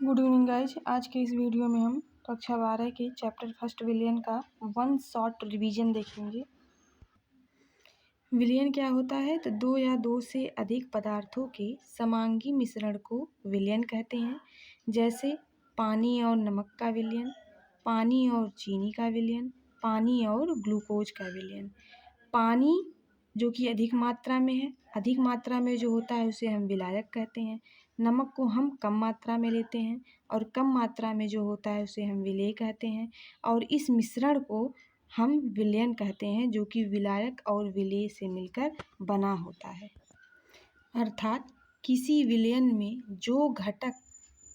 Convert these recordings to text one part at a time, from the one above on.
Good evening guys. आज के इस वीडियो में हम कक्षा 12 के चैप्टर फर्स्ट विलयन का वन शॉर्ट रिवीजन देखेंगे। विलयन क्या होता है? तो दो या दो से अधिक पदार्थों के समांगी मिश्रण को विलयन कहते हैं। जैसे पानी और नमक का विलयन, पानी और चीनी का विलयन, पानी और ग्लूकोज का विलयन। पानी जो कि अधिक मात्रा में है, अधिक मात्रा में जो होता है उसे हम विलायक कहते हैं। नमक को हम कम मात्रा में लेते हैं और कम मात्रा में जो होता है उसे हम विलेय कहते हैं। और इस मिश्रण को हम विलयन कहते हैं, जो कि विलायक और विलेय से मिलकर बना होता है। अर्थात किसी विलयन में जो घटक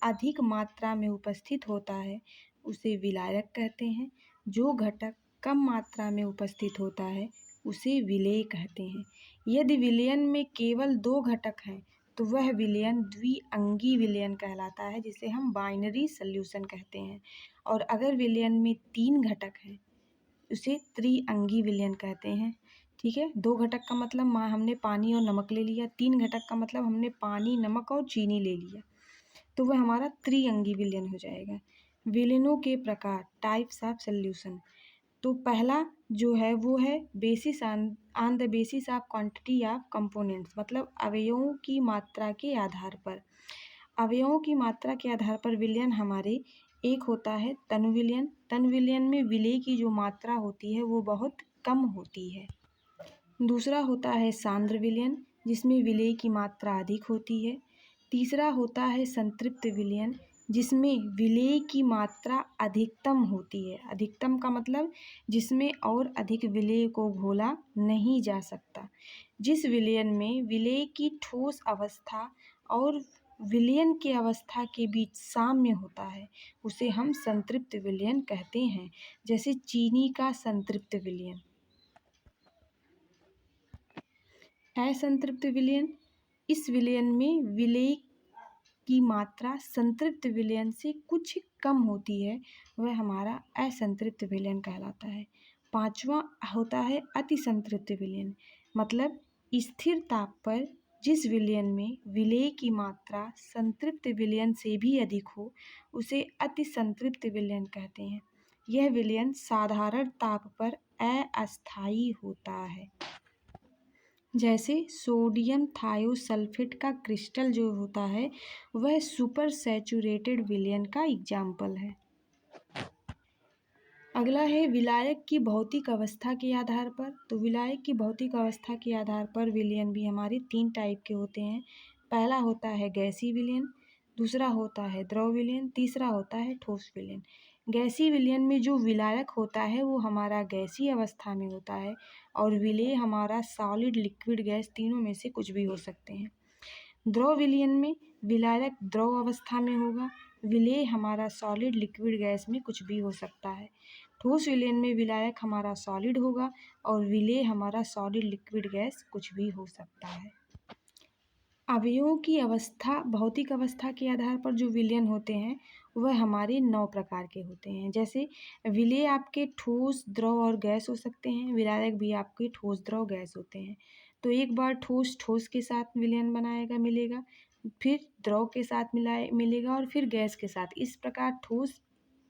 अधिक मात्रा में उपस्थित होता है उसे विलायक कहते हैं, जो घटक कम मात्रा में उपस्थित होता है उसे विलेय कहते हैं। यदि विलयन में केवल दो घटक हैं तो वह विलयन द्विअंगी विलयन कहलाता है, जिसे हम बाइनरी सॉल्यूशन कहते हैं। और अगर विलयन में तीन घटक हैं उसे त्रिअंगी विलयन कहते हैं। ठीक है, दो घटक का मतलब हमने पानी और नमक ले लिया, तीन घटक का मतलब हमने पानी, नमक और चीनी ले लिया, तो वह हमारा त्रिअंगी विलयन हो जाएगा। विलयनों के प्रकार, टाइप्स ऑफ सॉल्यूशन। तो पहला जो है वो है basis on the basis of quantity of components, मतलब अवयवों की मात्रा के आधार पर। अवयवों की मात्रा के आधार पर विलयन हमारे एक होता है तनु विलयन। तनु विलयन में विलेय की जो मात्रा होती है वो बहुत कम होती है। दूसरा होता है सांद्र विलयन, जिसमें विलेय की मात्रा अधिक होती है। तीसरा होता है संतृप्त विलयन, जिसमें विलेय की मात्रा अधिकतम होती है। अधिकतम का मतलब जिसमें और अधिक विलेय को घोला नहीं जा सकता। जिस विलयन में विलेय की ठोस अवस्था और विलयन के अवस्था के बीच साम्य होता है उसे हम संतृप्त विलयन कहते हैं। जैसे चीनी का संतृप्त विलयन। असंतृप्त विलयन, इस विलयन में विलेय की मात्रा संतृप्त विलयन से कुछ कम होती है, वह हमारा असंतृप्त विलयन कहलाता है। पांचवा होता है अति संतृप्त विलयन, मतलब स्थिर ताप पर जिस विलयन में विलेय की मात्रा संतृप्त विलयन से भी अधिक हो उसे अति संतृप्त विलयन कहते हैं। यह विलयन साधारण ताप पर अस्थायी होता है। जैसे सोडियम थायोसल्फेट का क्रिस्टल जो होता है वह सुपर सैचुरेटेड विलयन का एग्जाम्पल है। अगला है विलायक की भौतिक अवस्था के आधार पर। तो विलायक की भौतिक अवस्था के आधार पर विलयन भी हमारे तीन टाइप के होते हैं। पहला होता है गैसीय विलयन, दूसरा होता है द्रव विलयन, तीसरा होता है ठोस विलयन। गैसीय विलयन में जो विलायक होता है वो हमारा गैसीय अवस्था में होता है और विलेय हमारा सॉलिड, लिक्विड, गैस तीनों में से कुछ भी हो सकते हैं। द्रव विलयन में विलायक द्रव अवस्था में होगा, विलेय हमारा सॉलिड, लिक्विड, गैस में कुछ भी हो सकता है। ठोस विलयन में विलायक हमारा सॉलिड होगा और विलेय हमारा सॉलिड, लिक्विड, गैस कुछ भी हो सकता है। अवयवों की अवस्था, भौतिक अवस्था के आधार पर जो विलयन होते हैं वह हमारे 9 प्रकार के होते हैं। जैसे विलेय आपके ठोस, द्रव और गैस हो सकते हैं, विलायक भी आपके ठोस, द्रव, गैस होते हैं। तो एक बार ठोस ठोस के साथ विलयन मिलेगा, फिर द्रव के साथ मिलेगा और फिर गैस के साथ। इस प्रकार ठोस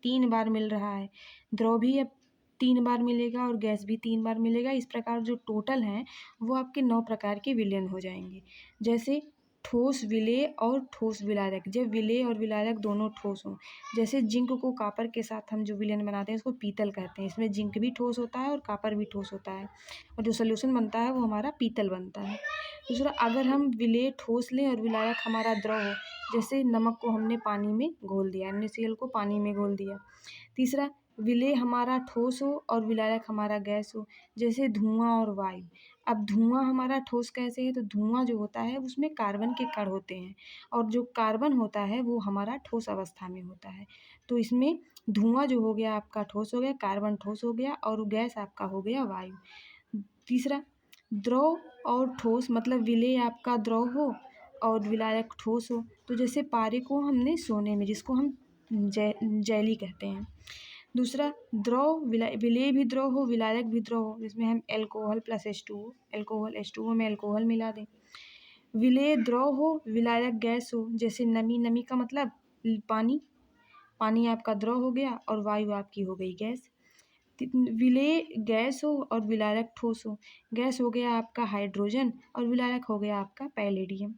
3 बार मिल रहा है, द्रव भी अब 3 बार मिलेगा और गैस भी 3 बार मिलेगा। इस प्रकार जो टोटल हैं वो आपके 9 प्रकार के विलयन हो जाएंगे। जैसे ठोस विलेय और ठोस विलायक, जब विलेय और विलायक दोनों ठोस हों। जैसे जिंक को कॉपर के साथ हम जो विलयन बनाते हैं उसको पीतल कहते हैं। इसमें जिंक भी ठोस होता है और कॉपर भी ठोस होता है और जो सोल्यूशन बनता है वो हमारा पीतल बनता है। दूसरा, अगर हम विलेय ठोस लें और विलायक हमारा द्रव हो, जैसे नमक को हमने पानी में घोल दिया, NaCl को पानी में घोल दिया। तीसरा, विलेय हमारा ठोस हो और विलायक हमारा गैस हो, जैसे धुआं और वायु। अब धुआं हमारा ठोस कैसे है? तो धुआं जो होता है उसमें कार्बन के कण होते हैं और जो कार्बन होता है वो हमारा ठोस अवस्था में होता है। तो इसमें धुआं जो हो गया आपका ठोस हो गया, कार्बन ठोस हो गया और गैस आपका हो गया वायु। तीसरा, द्रव और ठोस, मतलब विलेय आपका द्रव हो और विलायक ठोस हो। तो जैसे पारे को हमने सोने में, जिसको हम जेली कहते हैं। दूसरा, द्रव, विलेय भी द्रव हो, विलायक भी द्रव हो, जिसमें हम alcohol plus H2O, alcohol H2O में एल्कोहल मिला दें। विलेय द्रव हो, विलायक गैस हो, जैसे नमी, नमी का मतलब पानी, पानी आपका द्रव हो गया और वायु आपकी हो गई गैस। विलेय गैस हो और विलायक ठोस हो, गैस हो गया आपका हाइड्रोजन और विलायक हो गया आपका पैलेडियम।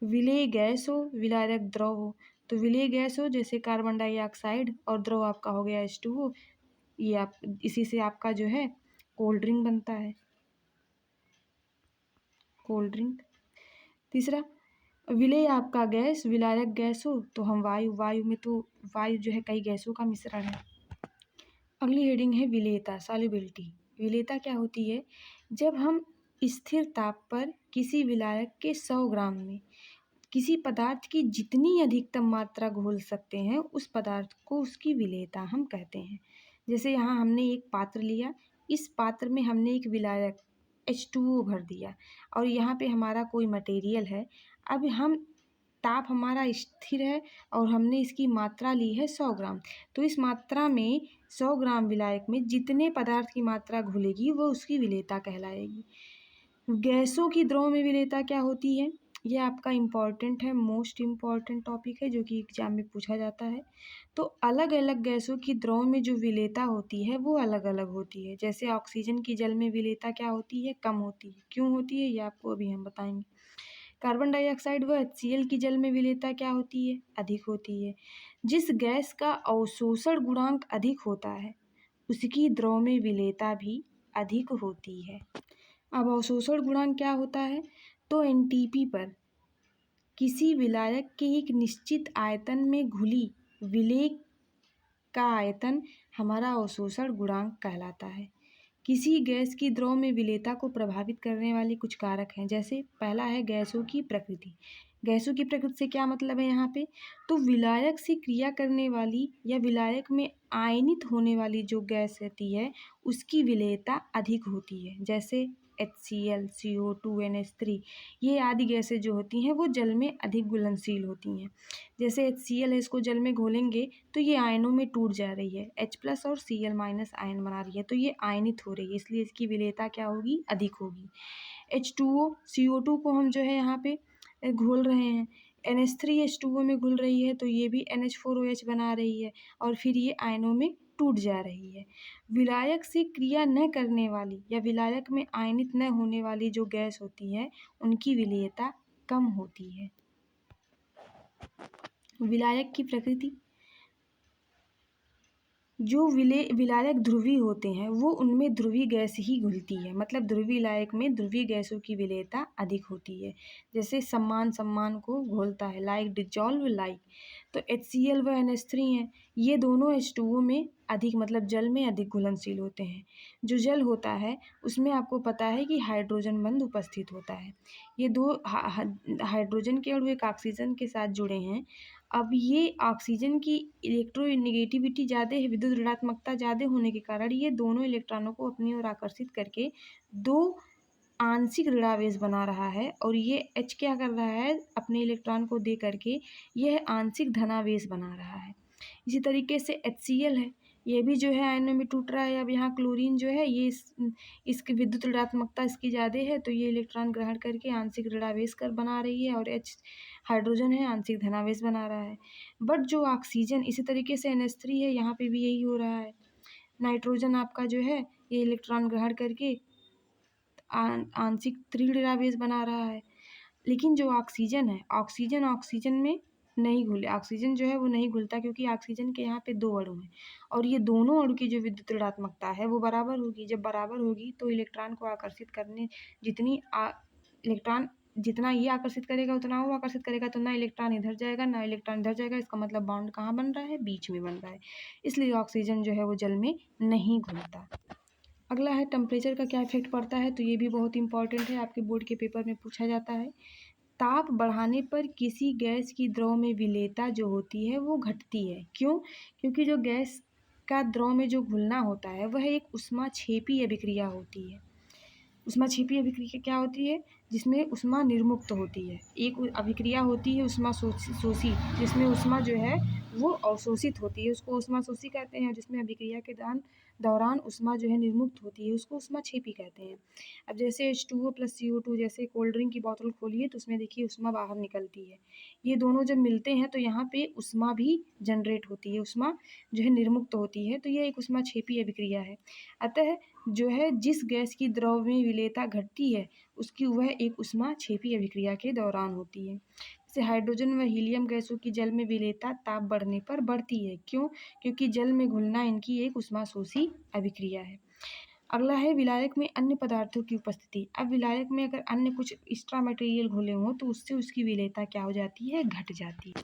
विलेय गैस हो, विलायक द्रव हो, तो विलेय गैस हो जैसे कार्बन डाइऑक्साइड और द्रव आपका हो गया H2O। ये आप इसी से आपका जो है कोल्ड ड्रिंक बनता है, कोल्ड ड्रिंक। तीसरा, विलेय आपका गैस, विलायक गैस हो तो हम वायु, वायु में तो वायु जो है कई गैसों का मिश्रण है। अगली हेडिंग है विलेयता, सॉल्युबिलिटी। विलेयता क्या होती है? जब हम स्थिर ताप पर किसी विलायक के 100 ग्राम में किसी पदार्थ की जितनी अधिकतम मात्रा घोल सकते हैं उस पदार्थ को उसकी विलेयता हम कहते हैं। जैसे यहाँ हमने एक पात्र लिया, इस पात्र में हमने एक विलायक H2O भर दिया और यहाँ पे हमारा कोई मटेरियल है। अब हम ताप हमारा स्थिर है और हमने इसकी मात्रा ली है 100 ग्राम, तो इस मात्रा में 100 ग्राम विलायक में जितने पदार्थ की मात्रा घुलेगी वो उसकी विलेयता कहलाएगी। गैसों की द्रव में विलेयता क्या होती है? ये आपका इम्पॉर्टेंट है, मोस्ट इम्पॉर्टेंट टॉपिक है जो कि एग्जाम में पूछा जाता है। तो अलग अलग गैसों की द्रव में जो विलेयता होती है वो अलग अलग होती है। जैसे ऑक्सीजन की जल में विलेयता क्या होती है? कम होती है। क्यों होती है ये आपको अभी हम बताएंगे। कार्बन डाइऑक्साइड व HCl की जल में विलेयता क्या होती है? अधिक होती है। जिस गैस का अवशोषण गुणांक अधिक होता है उसकी द्रव में विलेयता भी अधिक होती है। अब अवशोषण गुणांक क्या होता है? तो NTP पर किसी विलायक के एक निश्चित आयतन में घुली विलेय का आयतन हमारा अवशोषण गुणांक कहलाता है। किसी गैस की द्रव में विलेयता को प्रभावित करने वाले कुछ कारक हैं। जैसे पहला है गैसों की प्रकृति। गैसों की प्रकृति से क्या मतलब है यहाँ पे? तो विलायक से क्रिया करने वाली या विलायक में आयनित होने वाली जो गैस रहती है उसकी विलेयता अधिक होती है। जैसे HCl, CO2, NH3, ये आदि गैसें जो होती हैं वो जल में अधिक घुलनशील होती हैं। जैसे HCl है, इसको जल में घोलेंगे तो ये आयनों में टूट जा रही है, H+ और Cl- आयन बना रही है, तो ये आयनित हो रही है, इसलिए इसकी विलेयता क्या होगी? अधिक होगी। H2O, CO2 को हम जो है यहाँ पे घोल रहे हैं, NH3 H2O में घुल रही है तो ये भी NH4OH बना रही है और फिर ये आयनों में टूट जा रही है। विलायक से क्रिया न करने वाली या विलायक में आयनित न होने वाली जो गैस होती है उनकी विलेयता कम होती है। विलायक की प्रकृति, जो विलायक ध्रुवीय होते हैं वो उनमें ध्रुवीय गैस ही घुलती है, मतलब ध्रुवीय विलायक में ध्रुवीय गैसों की विलेयता अधिक होती है। जैसे सम्मान सम्मान को घोलता है, लाइक डिजॉल्व लाइक। तो HCl व NH3 हैं, ये दोनों H2O में अधिक, मतलब जल में अधिक घुलनशील होते हैं। जो जल होता है उसमें आपको पता है कि हाइड्रोजन बंध उपस्थित होता है। ये दो हाइड्रोजन के अणु एक ऑक्सीजन के साथ जुड़े हैं। अब ये ऑक्सीजन की इलेक्ट्रोनेगेटिविटी ज़्यादा है, विद्युत ऋणात्मकता ज़्यादा होने के कारण ये दोनों इलेक्ट्रॉनों को अपनी ओर आकर्षित करके दो आंशिक ऋणावेश बना रहा है और ये H क्या कर रहा है? अपने इलेक्ट्रॉन को दे करके यह आंशिक धनावेश बना रहा है। इसी तरीके से HCl है, ये भी जो है आयनों में टूट रहा है। अब यहाँ क्लोरीन जो है ये इसकी विद्युत ऋणात्मकता इसकी ज़्यादा है तो ये इलेक्ट्रॉन ग्रहण करके आंशिक ऋणावेश कर बना रही है और H हाइड्रोजन है आंशिक धनावेश बना रहा है। बट जो ऑक्सीजन, इसी तरीके से NH3 है, यहाँ पे भी यही हो रहा है। नाइट्रोजन आपका जो है ये इलेक्ट्रॉन ग्रहण करके आंशिक त्रिऋणावेश बना रहा है। लेकिन जो ऑक्सीजन है, ऑक्सीजन में नहीं घुले, ऑक्सीजन जो है वो नहीं घुलता क्योंकि ऑक्सीजन के यहाँ पे दो अणु हैं और ये दोनों अणु की जो विद्युत ऋणात्मकता है वो बराबर होगी। जब बराबर होगी तो इलेक्ट्रॉन को आकर्षित करने इलेक्ट्रॉन जितना ये आकर्षित करेगा उतना वो आकर्षित करेगा, तो ना इलेक्ट्रॉन इधर जाएगा ना इलेक्ट्रॉन इधर जाएगा। इसका मतलब बॉन्ड कहाँ बन रहा है? बीच में बन रहा है। इसलिए ऑक्सीजन जो है वो जल में नहीं घुलता। अगला है टेम्परेचर का क्या इफेक्ट पड़ता है, तो ये भी बहुत इंपॉर्टेंट है, आपके बोर्ड के पेपर में पूछा जाता है। ताप बढ़ाने पर किसी गैस की द्रव में विलेयता जो होती है वो घटती है। क्यों? क्योंकि जो गैस का द्रव में जो घुलना होता है वह एक ऊष्माक्षेपी अभिक्रिया होती है। ऊष्माक्षेपी अभिक्रिया क्या होती है? जिसमें ऊष्मा निर्मुक्त होती है। एक अभिक्रिया होती है ऊष्मा शोषी, जिसमें ऊष्मा जो है वो अवशोषित होती है, उसको ऊष्मा शोषी कहते हैं। जिसमें अभिक्रिया के दौरान ऊष्मा जो है निर्मुक्त होती है, उसको ऊष्माक्षेपी कहते हैं। अब जैसे H2O + CO2, जैसे कोल्ड ड्रिंक की बोतल खोलिए तो उसमें देखिए ऊष्मा बाहर निकलती है। ये दोनों जब मिलते हैं तो यहाँ पे ऊष्मा भी जनरेट होती है, ऊष्मा जो है निर्मुक्त होती है, तो ये एक ऊष्माक्षेपी अभिक्रिया है। अतः जो है जिस गैस की द्रव में विलेयता घटती है उसकी वह एक ऊष्माक्षेपी अभिक्रिया के दौरान होती है। जैसे हाइड्रोजन व हीलियम गैसों की जल में विलेयता ताप बढ़ने पर बढ़ती है। क्यों? क्योंकि जल में घुलना इनकी एक ऊष्माशोषी अभिक्रिया है। अगला है विलायक में अन्य पदार्थों की उपस्थिति। अब विलायक में अगर अन्य कुछ एक्स्ट्रा मटेरियल घुले हों तो उससे उसकी विलेयता क्या हो जाती है? घट जाती है।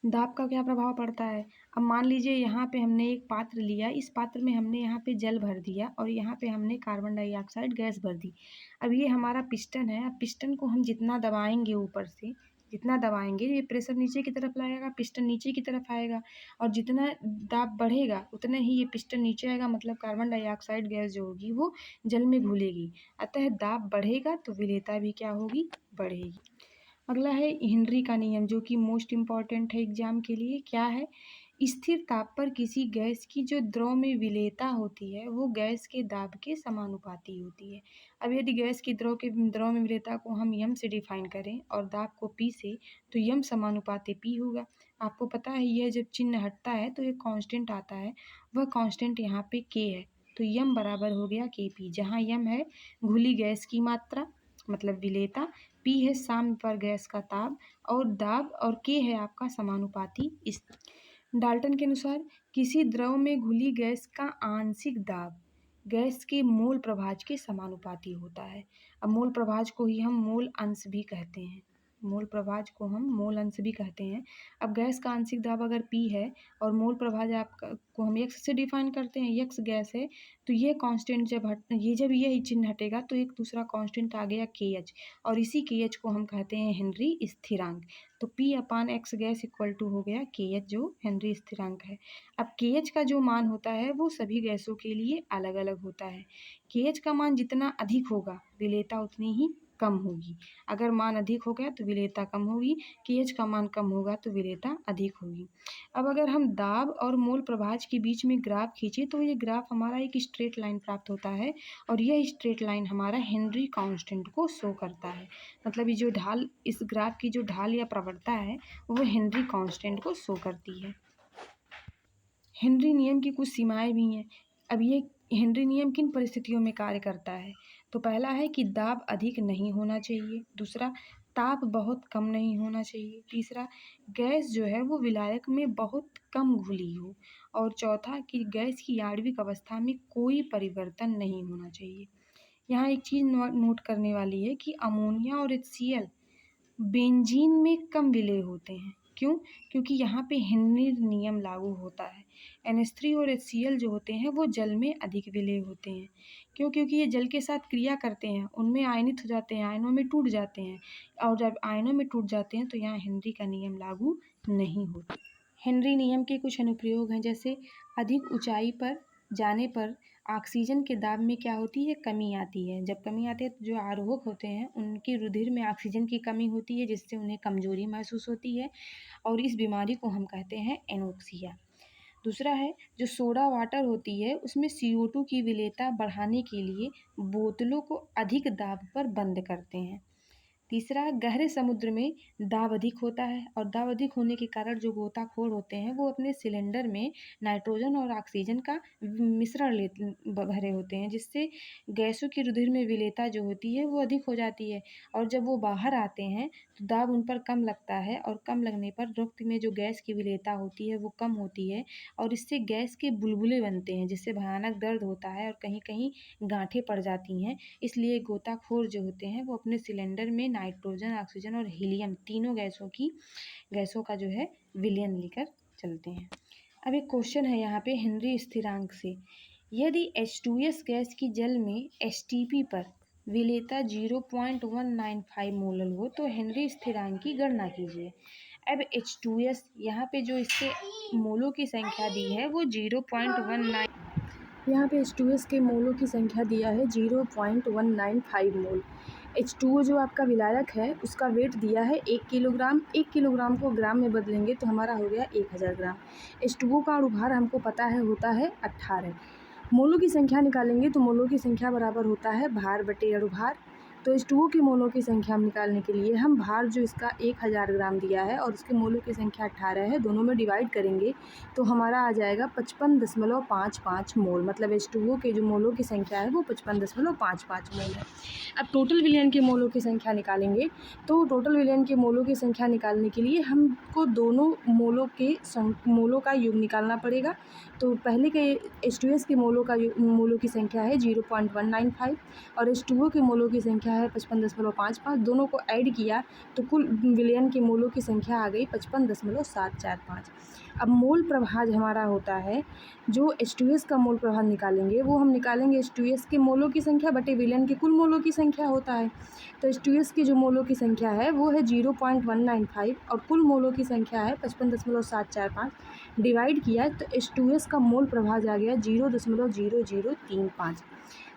दाब का क्या प्रभाव पड़ता है? अब मान लीजिए यहाँ पे हमने एक पात्र लिया, इस पात्र में हमने यहाँ पे जल भर दिया और यहाँ पे हमने कार्बन डाइऑक्साइड गैस भर दी। अब ये हमारा पिस्टन है। अब पिस्टन को हम जितना दबाएंगे ऊपर से, जितना दबाएंगे ये प्रेशर नीचे की तरफ लाएगा, पिस्टन नीचे की तरफ आएगा, और जितना दाब बढ़ेगा उतना ही ये पिस्टन नीचे आएगा, मतलब कार्बन डाइऑक्साइड गैस जो होगी वो जल में घुलेगी। अतः दाब बढ़ेगा तो विलेयता भी क्या होगी? बढ़ेगी। अगला है हेनरी का नियम, जो कि मोस्ट इम्पॉर्टेंट है एग्जाम के लिए। क्या है? स्थिर ताप पर किसी गैस की जो द्रव में विलेयता होती है वो गैस के दाब के समानुपाती होती है। अब यदि गैस की द्रव में विलेयता को हम यम से डिफाइन करें और दाब को पी से, तो यम समानुपाती पी होगा। आपको पता है यह जब चिन्ह हटता है तो एक कांस्टेंट आता है, वह कांस्टेंट यहाँ पे के है, तो यम बराबर हो गया के पी, जहाँ यम है घुली गैस की मात्रा मतलब विलेयता, पी है साम्य पर गैस का ताप और दाब, और के है आपका समानुपाती। इस डाल्टन के अनुसार किसी द्रव में घुली गैस का आंशिक दाब गैस के मोल प्रभाज के समानुपाती होता है। अब मोल प्रभाज को ही हम मोल अंश भी कहते हैं, मोल प्रभाज को हम मोल अंश भी कहते हैं। अब गैस का आंशिक दाब अगर पी है और मोल प्रभाज आपका को हम एक्स से डिफाइन करते हैं, एक्स गैस है, तो ये कांस्टेंट जब यह चिन्ह हटेगा तो एक दूसरा कांस्टेंट आ गया के एच, और इसी के एच को हम कहते हैं हेनरी स्थिरांक। तो P upon X gas equal to हो गया के एच, जो हेनरी स्थिरांक है। अब के एच का जो मान होता है वो सभी गैसों के लिए अलग अलग होता है। के एच का मान जितना अधिक होगा विलेयता उतनी ही कम होगी। अगर मान अधिक हो गया तो विलेयता कम होगी, के एच का मान कम होगा तो विलेयता अधिक होगी। अब अगर हम दाब और मोल प्रभाज के बीच में ग्राफ खींचे तो ये ग्राफ हमारा एक स्ट्रेट लाइन प्राप्त होता है, और यह स्ट्रेट लाइन हमारा हेनरी कांस्टेंट को शो करता है। मतलब ये जो ढाल, इस ग्राफ की जो ढाल या प्रवणता है वो हेनरी कांस्टेंट को शो करती है। हेनरी नियम की कुछ सीमाएं भी हैं। अब ये हेनरी नियम किन परिस्थितियों में कार्य करता है? तो पहला है कि दाब अधिक नहीं होना चाहिए, दूसरा ताप बहुत कम नहीं होना चाहिए, तीसरा गैस जो है वो विलायक में बहुत कम घुली हो, और चौथा कि गैस की आणविक अवस्था में कोई परिवर्तन नहीं होना चाहिए। यहाँ एक चीज़ नोट करने वाली है कि अमोनिया और HCl बेंजीन में कम विलेय होते हैं। क्यों? क्योंकि यहाँ पे हेनरी नियम लागू होता है। NH3 और HCl जो होते हैं वो जल में अधिक विलेय होते हैं। क्यों? क्योंकि ये जल के साथ क्रिया करते हैं, उनमें आयनित हो जाते हैं, आयनों में टूट जाते हैं, और जब आयनों में टूट जाते हैं तो यहाँ हेनरी का नियम लागू नहीं होता। हेनरी नियम के कुछ अनुप्रयोग हैं, जैसे अधिक ऊंचाई पर जाने पर ऑक्सीजन के दाब में क्या होती है? कमी आती है। जब कमी आती है तो जो आरोहक होते हैं उनके रुधिर में ऑक्सीजन की कमी होती है, जिससे उन्हें कमजोरी महसूस होती है, और इस बीमारी को हम कहते हैं एनोक्सिया। दूसरा है जो सोडा वाटर होती है उसमें CO2 की विलेयता बढ़ाने के लिए बोतलों को अधिक दाब पर बंद करते हैं। तीसरा, गहरे समुद्र में दाब अधिक होता है, और दाब अधिक होने के कारण जो गोताखोर होते हैं वो अपने सिलेंडर में नाइट्रोजन और ऑक्सीजन का मिश्रण भरे होते हैं, जिससे गैसों की रुधिर में विलेयता जो होती है वो अधिक हो जाती है, और जब वो बाहर आते हैं तो दाब उन पर कम लगता है, और कम लगने पर रक्त में जो गैस की विलेयता होती है वो कम होती है, और इससे गैस के बुलबुले बनते हैं, जिससे भयानक दर्द होता है और कहीं कहीं गांठें पड़ जाती हैं। इसलिए गोताखोर जो होते हैं वो अपने सिलेंडर में नाइट्रोजन, ऑक्सीजन और हीलियम तीनों गैसों का जो है विलयन लेकर चलते हैं। अब एक क्वेश्चन है यहाँ पे हेनरी स्थिरांक से, यदि H2S गैस की जल में STP पर विलेयता 0.195 मोलल हो तो हेनरी स्थिरांक की गणना कीजिए। अब H2S यहाँ पे जो इसके मोलों की संख्या दी है वो 0.19, यहाँ पे H2S के मोलों की संख्या दिया है 0.195 मोल। H2O जो आपका विलायक है उसका वेट दिया है 1 किलोग्राम। 1 किलोग्राम को ग्राम में बदलेंगे तो हमारा हो गया 1000 ग्राम। H2O का अणुभार हमको पता है होता है 18। मोलों की संख्या निकालेंगे तो मोलों की संख्या बराबर होता है भार बटे अणुभार। तो H2O के मोलों की संख्या हम निकालने के लिए हम भार जो इसका 1000 ग्राम दिया है और उसके मोलों की संख्या 18 है, दोनों में डिवाइड करेंगे तो हमारा आ जाएगा 55.55 मोल। मतलब H2O के जो मोलों की संख्या है वो 55.55 मोल है। अब टोटल विलयन के मोलों की संख्या निकालेंगे तो टोटल विलयन के मोलों की संख्या निकालने के लिए हमको दोनों मोलों का योग निकालना पड़ेगा। तो पहले के H2S के मोलों की संख्या है 0.195 और H2O के मोलों की संख्या है 55.55। दोनों को ऐड किया तो कुल विलयन के मोलों की संख्या आ गई 55.745। अब मोल प्रभाज हमारा होता है जो H2S का मोल प्रभाज निकालेंगे वो हम निकालेंगे H2S के मोलों की संख्या बटे विलयन के कुल मोलों की संख्या होता है। तो H2S की जो मोलों की संख्या है वो है 0.195 और कुल मोलों की संख्या है 55.745। डिवाइड किया तो H2S का मोल प्रभाज आ गया 0.0035।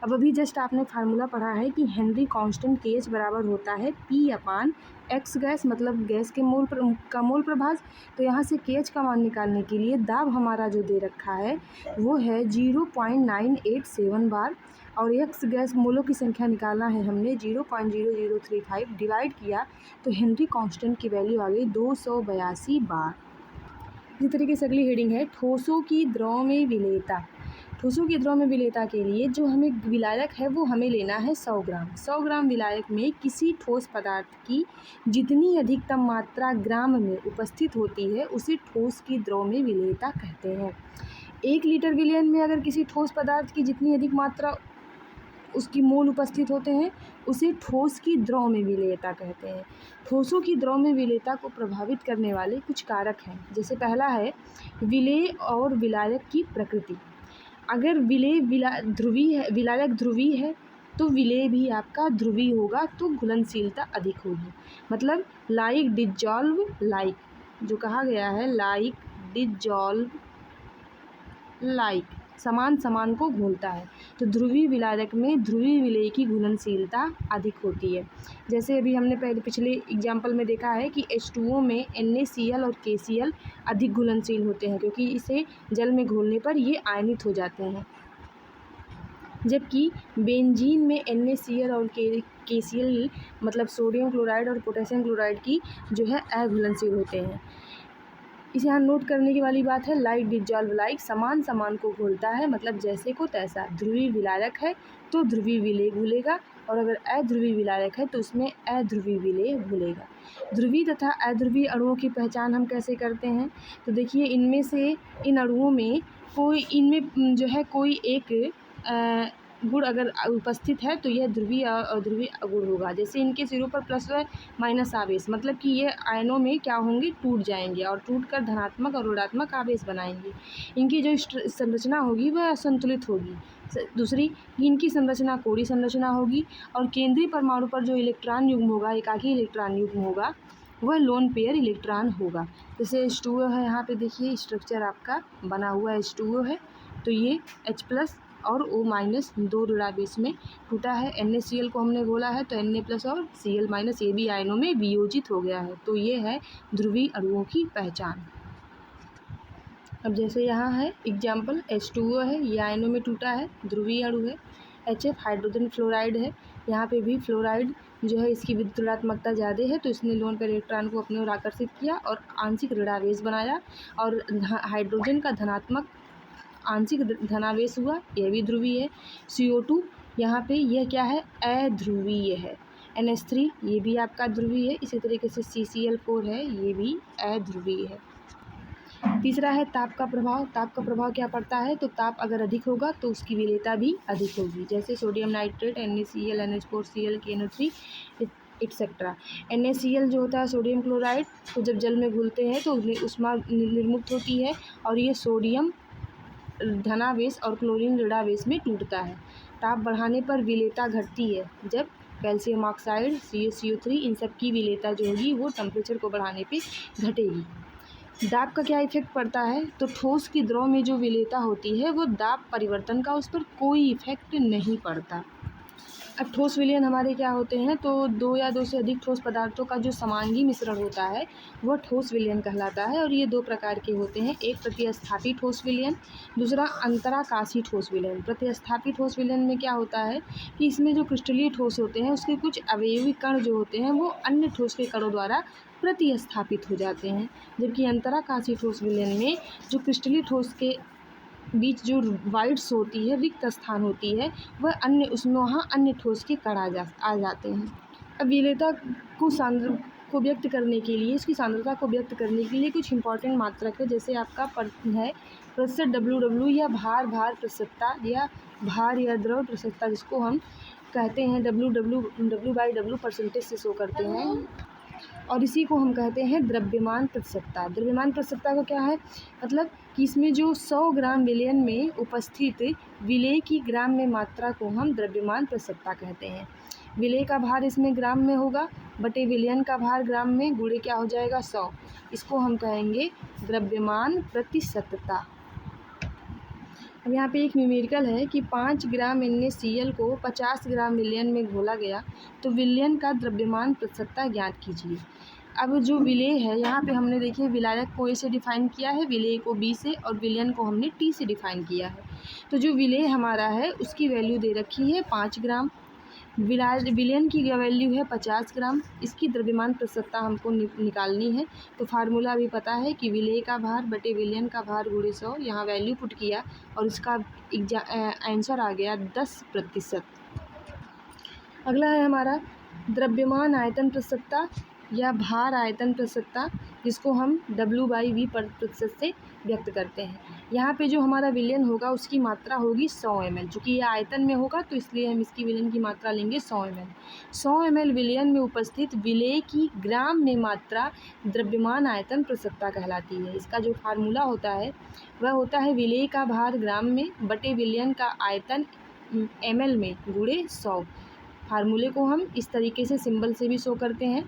अब अभी जस्ट आपने फार्मूला पढ़ा है कि हेनरी कांस्टेंट KH बराबर होता है P/X गैस, मतलब गैस के मोल प्रभाज। तो यहाँ से KH का मान निकालने के लिए दाब हमारा जो दे रखा है वो है 0.987 बार और X गैस मोलों की संख्या निकालना है हमने 0.0035। डिवाइड किया तो हेनरी कांस्टेंट की वैल्यू आ गई 282 बार। इसी तरीके से अगली हेडिंग है ठोसों की द्रव में विलेयता। ठोसों की द्रव में विलेयता के लिए जो हमें विलायक है वो हमें लेना है 100 ग्राम। 100 ग्राम विलायक में किसी ठोस पदार्थ की जितनी अधिकतम मात्रा ग्राम में उपस्थित होती है उसे ठोस की द्रव में विलेयता कहते हैं। 1 लीटर विलयन में अगर किसी ठोस पदार्थ की जितनी अधिक मात्रा उसकी मोल उपस्थित होते हैं उसे ठोस की द्रव में विलेयता कहते हैं। ठोसों की द्रव में विलेयता को प्रभावित करने वाले कुछ कारक हैं। जैसे पहला है विलेय और विलायक की प्रकृति। अगर विलायक ध्रुवीय है तो विलेय भी आपका ध्रुवीय होगा तो घुलनशीलता अधिक होगी। मतलब लाइक डिजॉल्व लाइक, जो कहा गया है लाइक डिजॉल्व लाइक, समान को घोलता है। तो ध्रुवीय विलायक में ध्रुवीय विलेय की घुलनशीलता अधिक होती है। जैसे अभी हमने पिछले एग्जाम्पल में देखा है कि H2O में NaCl और KCl अधिक घुलनशील होते हैं क्योंकि इसे जल में घोलने पर ये आयनित हो जाते हैं, जबकि बेंजीन में NaCl और KCl मतलब सोडियम क्लोराइड और पोटेशियम क्लोराइड की जो है अघुलनशील होते हैं। इसे यहाँ नोट करने की वाली बात है लाइक डिजॉल्व लाइक, समान को घोलता है, मतलब जैसे को तैसा। ध्रुवीय विलायक है तो ध्रुवीय विलेय घुलेगा और अगर अध्रुवीय विलायक है तो उसमें अध्रुवीय विलेय घुलेगा। ध्रुवीय तथा अध्रुवीय अणुओं की पहचान हम कैसे करते हैं? तो देखिए इनमें से इन अणुओं में जो है कोई एक गुण अगर उपस्थित है तो यह ध्रुवीय अध्रुवीय गुण होगा। जैसे इनके सिरों पर प्लस व माइनस आवेश, मतलब कि ये आयनों में क्या होंगे, टूट जाएंगे और टूटकर धनात्मक और ऋणात्मक आवेश बनाएंगे। इनकी जो संरचना होगी वह असंतुलित होगी। दूसरी, इनकी संरचना कोणीय संरचना होगी और केंद्रीय परमाणु पर जो इलेक्ट्रॉन युग्म होगा, एकाकी इलेक्ट्रॉन युग्म होगा, वह लोन पेयर इलेक्ट्रॉन होगा। जैसे H2O है, यहाँ पे देखिए स्ट्रक्चर आपका बना हुआ H2O है तो ये H+ और O- दो ऋणावेश में टूटा है। NaCl को हमने घोला है तो Na+ और Cl- ये भी आयनों में वियोजित हो गया है। तो ये है ध्रुवीय अणुओं की पहचान। अब जैसे यहाँ है एग्जाम्पल H2O है, ये आयनों में टूटा है, ध्रुवीय अणु है। HF हाइड्रोजन फ्लोराइड है, यहाँ पे भी फ्लोराइड जो है इसकी विद्युत ऋणात्मकता ज़्यादा है तो इसने लोन पर इलेक्ट्रॉन को अपने ओर आकर्षित किया और आंशिक ऋणावेश बनाया और हाइड्रोजन का धनात्मक आंशिक धनावेश हुआ, यह भी ध्रुवीय है। CO2 यहाँ पे यह क्या है, अध्रुवीय है। NH3 ये भी आपका ध्रुवीय है। इसी तरीके से CCl4 है, ये भी अध्रुवीय है। तीसरा है ताप का प्रभाव। ताप का प्रभाव क्या पड़ता है? तो ताप अगर अधिक होगा तो उसकी विलेयता भी अधिक होगी। जैसे sodium nitrate, NaCl, NH4Cl, KNO3 etcetera. NaCl जो होता है सोडियम क्लोराइड, तो जब जल में घुलते हैं तो ऊष्मा निर्मुक्त होती है और ये सोडियम धनावेश और क्लोरीन ऋणावेश में टूटता है। ताप बढ़ाने पर विलेयता घटती है जब कैल्शियम ऑक्साइड, CaCO3 इन सब की विलेयता जो होगी वो टेम्परेचर को बढ़ाने पे घटेगी। दाब का क्या इफेक्ट पड़ता है? तो ठोस की द्रव में जो विलेयता होती है वो दाब परिवर्तन का उस पर कोई इफेक्ट नहीं पड़ता। अब ठोस विलयन हमारे क्या होते हैं, तो दो या दो से अधिक ठोस पदार्थों का जो समांगी मिश्रण होता है वह ठोस विलयन कहलाता है। और ये दो प्रकार के होते हैं, एक प्रतिस्थापी ठोस विलयन, दूसरा अंतराकाशी ठोस विलयन। प्रतिस्थापी ठोस विलयन में क्या होता है कि इसमें जो क्रिस्टलीय ठोस होते हैं उसके कुछ अवयवी कण जो होते हैं वो अन्य ठोस के कणों द्वारा प्रतिस्थापित हो जाते हैं, जबकि अंतराकाशी ठोस विलयन में जो क्रिस्टलीय ठोस के बीच जो वाइड्स होती है, रिक्त स्थान होती है, वह अन्य उसमें वहाँ अन्य ठोस के कण आ जाते हैं। अब विलेयता को व्यक्त करने के लिए, इसकी सांद्रता को व्यक्त करने के लिए कुछ इंपॉर्टेंट मात्रक है, जैसे आपका है प्रतिशत डब्ल्यू या भार प्रतिशतता या भार या द्रव प्रतिशतता, जिसको हम कहते हैं डब्ल्यू परसेंटेज से शो करते हैं, और इसी को हम कहते हैं द्रव्यमान प्रतिशतता। द्रव्यमान प्रतिशतता का क्या है, मतलब कि इसमें जो 100 ग्राम विलयन में उपस्थित विलेय की ग्राम में मात्रा को हम द्रव्यमान प्रतिशतता कहते हैं। विलेय का भार इसमें ग्राम में होगा बटे विलयन का भार ग्राम में, गुणे क्या हो जाएगा 100, इसको हम कहेंगे द्रव्यमान प्रतिशतता। अब यहाँ पे एक न्यूमेरिकल है कि 5 ग्राम NaCl को 50 ग्राम विलयन में घोला गया तो विलयन का द्रव्यमान प्रतिशतता ज्ञात कीजिए। अब जो विलेय है, यहाँ पे हमने देखिए विलायक को A से डिफाइन किया है, विलेय को B से, और विलयन को हमने T से डिफाइन किया है। तो जो विलेय हमारा है उसकी वैल्यू दे रखी है 5 ग्राम, विलयन की वैल्यू है 50 ग्राम, इसकी द्रव्यमान प्रतिशतता हमको निकालनी है। तो फार्मूला भी पता है कि विलेय का भार बटे विलयन का भार गुणे 100, यहाँ वैल्यू पुट किया और इसका आंसर आ गया 10%। अगला है हमारा द्रव्यमान आयतन प्रतिशतता या भार आयतन प्रतिशतता, जिसको हम W/V प्रतिशत से व्यक्त करते हैं। यहाँ पे जो हमारा विलयन होगा उसकी मात्रा होगी 100 ml, चूँकि ये आयतन में होगा तो इसलिए हम इसकी विलयन की मात्रा लेंगे 100 ml। 100 ml विलयन में उपस्थित विलेय की ग्राम में मात्रा द्रव्यमान आयतन प्रतिशतता कहलाती है। इसका जो फार्मूला होता है वह होता है विलेय का भार ग्राम में बटे विलयन का आयतन ml में गुणे 100। फार्मूले को हम इस तरीके से सिंबल से भी शो करते हैं।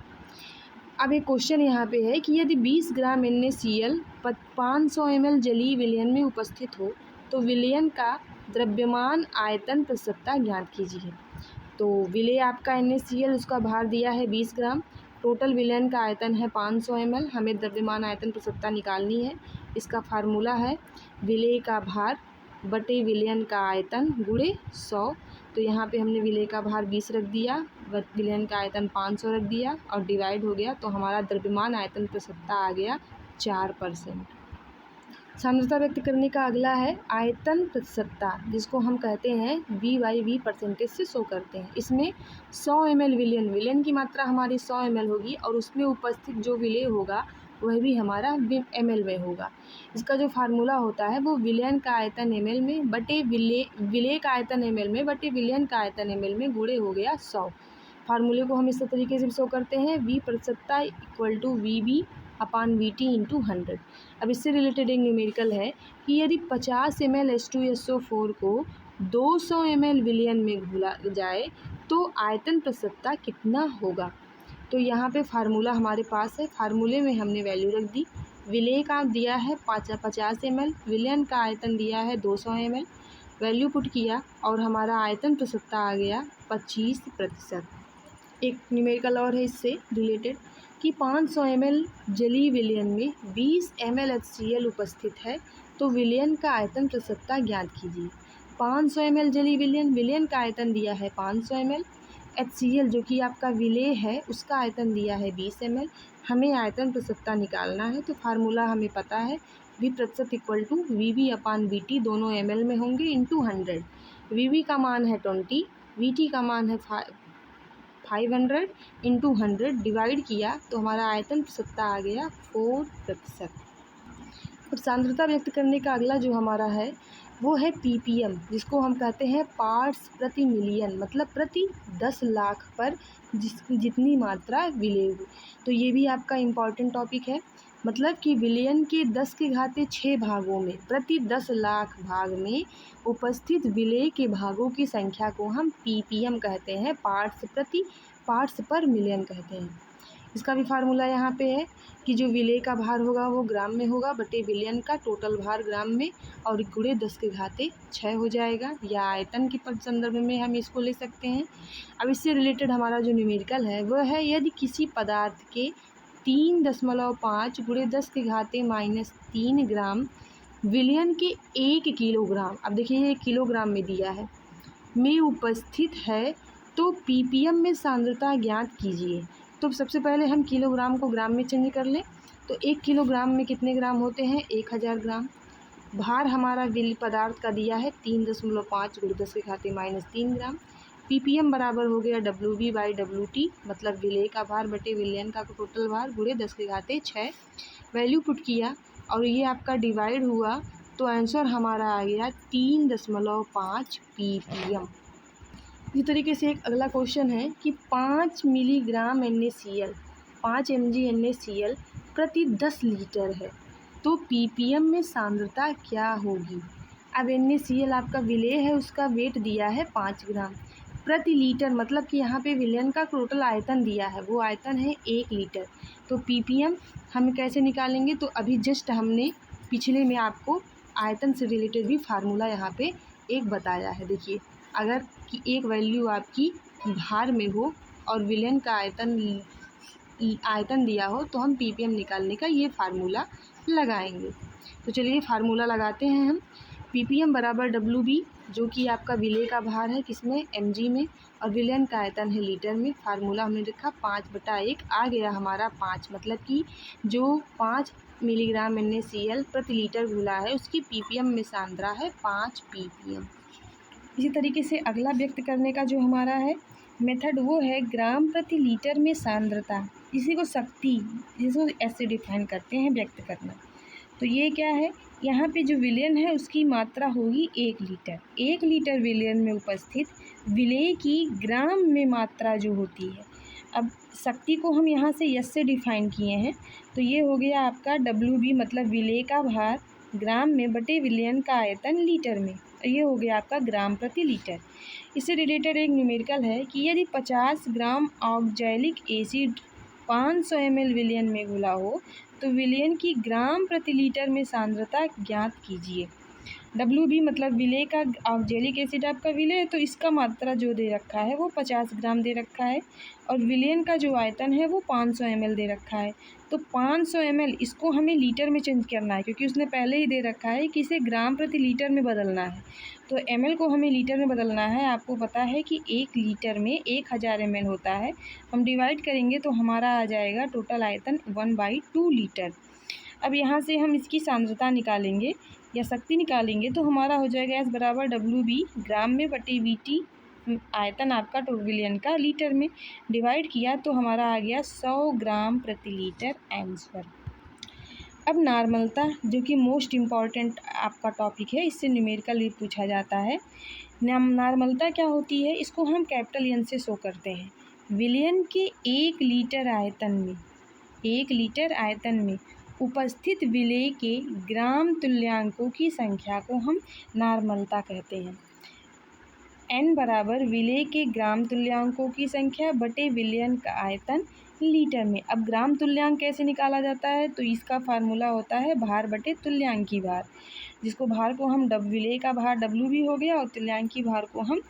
अब एक क्वेश्चन यहाँ पे है कि यदि 20 ग्राम NaCl 500 ml जलीय विलयन में उपस्थित हो तो विलयन का द्रव्यमान आयतन प्रतिशतता ज्ञात कीजिए। तो विलेय आपका NaCl, उसका भार दिया है 20 ग्राम, टोटल विलयन का आयतन है 500 ml, हमें द्रव्यमान आयतन प्रतिशतता निकालनी है। इसका फार्मूला है विलेय का भार बटे विलयन का आयतन गुणे 100। तो यहाँ पे हमने विलेय का भार 20 रख दिया, विलयन का आयतन 500 रख दिया और डिवाइड हो गया, तो हमारा द्रव्यमान आयतन प्रतिशतता आ गया 4%। सांद्रता व्यक्त करने का अगला है आयतन प्रतिशतता, जिसको हम कहते हैं V/V परसेंटेज से शो करते हैं। इसमें 100 ml विलयन की मात्रा हमारी 100 ml होगी और उसमें उपस्थित जो विलेय होगा वह भी हमारा ml में होगा। इसका जो फार्मूला होता है वो विलयन का आयतन ml में बटे विलेय का आयतन ml में बटे विलयन का आयतन ml में गुणे हो गया 100। फार्मूले को हम इस तरीके से शो करते हैं V प्रतिशतता इक्वल टू VB/VT × 100। अब इससे रिलेटेड एक न्यूमेरिकल है कि यदि 50 ml H2SO4 को 200 ml विलयन में घोला जाए तो आयतन प्रतिशतता कितना होगा। तो यहाँ पे फार्मूला हमारे पास है, फार्मूले में हमने वैल्यू रख दी। विलेय का दिया है 50 ml, विलयन का आयतन दिया है 200 ml, वैल्यू पुट किया और हमारा आयतन प्रतिशतता आ गया 25%। एक न्यूमेरिकल और है इससे रिलेटेड कि 500 ml जलीय विलयन में 20 ml HCl उपस्थित है तो विलयन का आयतन प्रतिशतता ज्ञात कीजिए। 500 ml जलीय विलयन का आयतन दिया है 500 ml, HCl जो कि आपका विलेय है उसका आयतन दिया है 20 ml, हमें आयतन प्रतिशतता निकालना है। तो फार्मूला हमें पता है V प्रतिशत इक्वल टू VB/VT, दोनों ml में होंगे इंटू 100। VB का मान है 20, VT का मान है 500 इंटू 100, डिवाइड किया तो हमारा आयतन प्रतिशतता आ गया 4%। और सांद्रता व्यक्त करने का अगला जो हमारा है वो है ppm, जिसको हम कहते हैं पार्ट्स प्रति मिलियन, मतलब प्रति 10 लाख पर जितनी मात्रा विलेय हुई। तो ये भी आपका इम्पॉर्टेंट टॉपिक है, मतलब कि विलयन के 10⁶ भागों में प्रति 10 लाख भाग में उपस्थित विलेय के भागों की संख्या को हम ppm कहते हैं, पार्ट्स पर मिलियन कहते हैं। इसका भी फार्मूला यहाँ पे है कि जो विलेय का भार होगा वो ग्राम में होगा बटे विलयन का टोटल भार ग्राम में और गुणे 10⁶ हो जाएगा, या आयतन के संदर्भ में हम इसको ले सकते हैं। अब इससे रिलेटेड हमारा जो न्यूमेरिकल है वह है यदि किसी पदार्थ के 3.5 गुणे 10⁻³ ग्राम विलयन के 1 किलोग्राम, अब देखिए ये किलोग्राम में दिया है, में उपस्थित है तो ppm में सांद्रता ज्ञात कीजिए। तो सबसे पहले हम किलोग्राम को ग्राम में चेंज कर लें, तो 1 किलोग्राम में कितने ग्राम होते हैं? 1000 ग्राम। भार हमारा विल पदार्थ का दिया है 3.5 गुणे 10⁻³ ग्राम। ppm बराबर हो गया WB/WT, मतलब विलेय का भार बटे विलयन का टोटल भार गुणे 10⁶। वैल्यू पुट किया और ये आपका डिवाइड हुआ तो आंसर हमारा आ गया 3.5 ppm। इसी तरीके से एक अगला क्वेश्चन है कि 5 मिलीग्राम NaCl 5 mg NaCl प्रति 10 लीटर है तो ppm में सांद्रता क्या होगी? अब NaCl आपका विलेय है, उसका वेट दिया है 5 ग्राम प्रति लीटर, मतलब कि यहाँ पे विलयन का टोटल आयतन दिया है, वो आयतन है 1 लीटर। तो ppm हम कैसे निकालेंगे? तो अभी जस्ट हमने पिछले में आपको आयतन से रिलेटेड भी फार्मूला यहाँ पे एक बताया है। देखिए, अगर कि एक वैल्यू आपकी भार में हो और विलयन का आयतन दिया हो तो हम ppm निकालने का ये फार्मूला लगाएंगे। तो चलिए फार्मूला लगाते हैं हम। ppm बराबर WB, जो कि आपका विलेय का भार है किसमें? mg में, और विलयन का आयतन है लीटर में। फार्मूला हमने लिखा 5/1 आ गया हमारा 5, मतलब कि जो 5 मिलीग्राम NaCl प्रति लीटर घुला है उसकी ppm में सांद्रता है 5 ppm। इसी तरीके से अगला व्यक्त करने का जो हमारा है मेथड वो है ग्राम प्रति लीटर में सांद्रता, इसी को शक्ति, जिसको ऐसे डिफाइन करते हैं व्यक्त करना। तो ये क्या है? यहाँ पे जो विलयन है उसकी मात्रा होगी 1 लीटर। 1 लीटर विलयन में उपस्थित विलेय की ग्राम में मात्रा जो होती है। अब शक्ति को हम यहाँ से यस से डिफाइन किए हैं, तो ये हो गया आपका WB, मतलब विलेय का भार ग्राम में बटे विलयन का आयतन लीटर में, ये हो गया आपका ग्राम प्रति लीटर। इससे रिलेटेड एक न्यूमेरिकल है कि यदि 50 ग्राम ऑक्जैलिक एसिड 500 ml विलयन में घुला हो तो विलयन की ग्राम प्रति लीटर में सांद्रता ज्ञात कीजिए। WB मतलब विलेय का ऑक्जैलिक एसिड आपका विलेय है, तो इसका मात्रा जो दे रखा है वो 50 ग्राम दे रखा है, और विलयन का जो आयतन है वो 500 ml दे रखा है। तो 500 ml इसको हमें लीटर में चेंज करना है, क्योंकि उसने पहले ही दे रखा है कि इसे ग्राम प्रति लीटर में बदलना है। तो ml को हमें लीटर में बदलना है। आपको पता है कि 1 लीटर में 1000 ml होता है। हम डिवाइड करेंगे तो हमारा आ जाएगा टोटल आयतन 1/2 लीटर। अब यहाँ से हम इसकी सांद्रता निकालेंगे या शक्ति निकालेंगे तो हमारा हो जाएगा S बराबर WB ग्राम में बटे VT, आयतन आपका विलयन का लीटर में, डिवाइड किया तो हमारा आ गया 100 ग्राम प्रति लीटर आंसर। अब नॉर्मलता, जो कि मोस्ट इम्पॉर्टेंट आपका टॉपिक है, इससे न्यूमेरिकल भी पूछा जाता है। नॉर्मलता क्या होती है? इसको हम कैपिटल N से शो करते हैं। विलयन के 1 लीटर आयतन में उपस्थित विलेय के ग्राम तुल्यांकों की संख्या को हम नॉर्मलता कहते हैं। n बराबर विलेय के ग्राम तुल्यांकों की संख्या बटे विलयन का आयतन लीटर में। अब ग्राम तुल्यांक कैसे निकाला जाता है? तो इसका फार्मूला होता है भार बटे तुल्यांकी भार, जिसको भार को हम विलेय का भार WB हो गया और तुल्यांकी भार को हम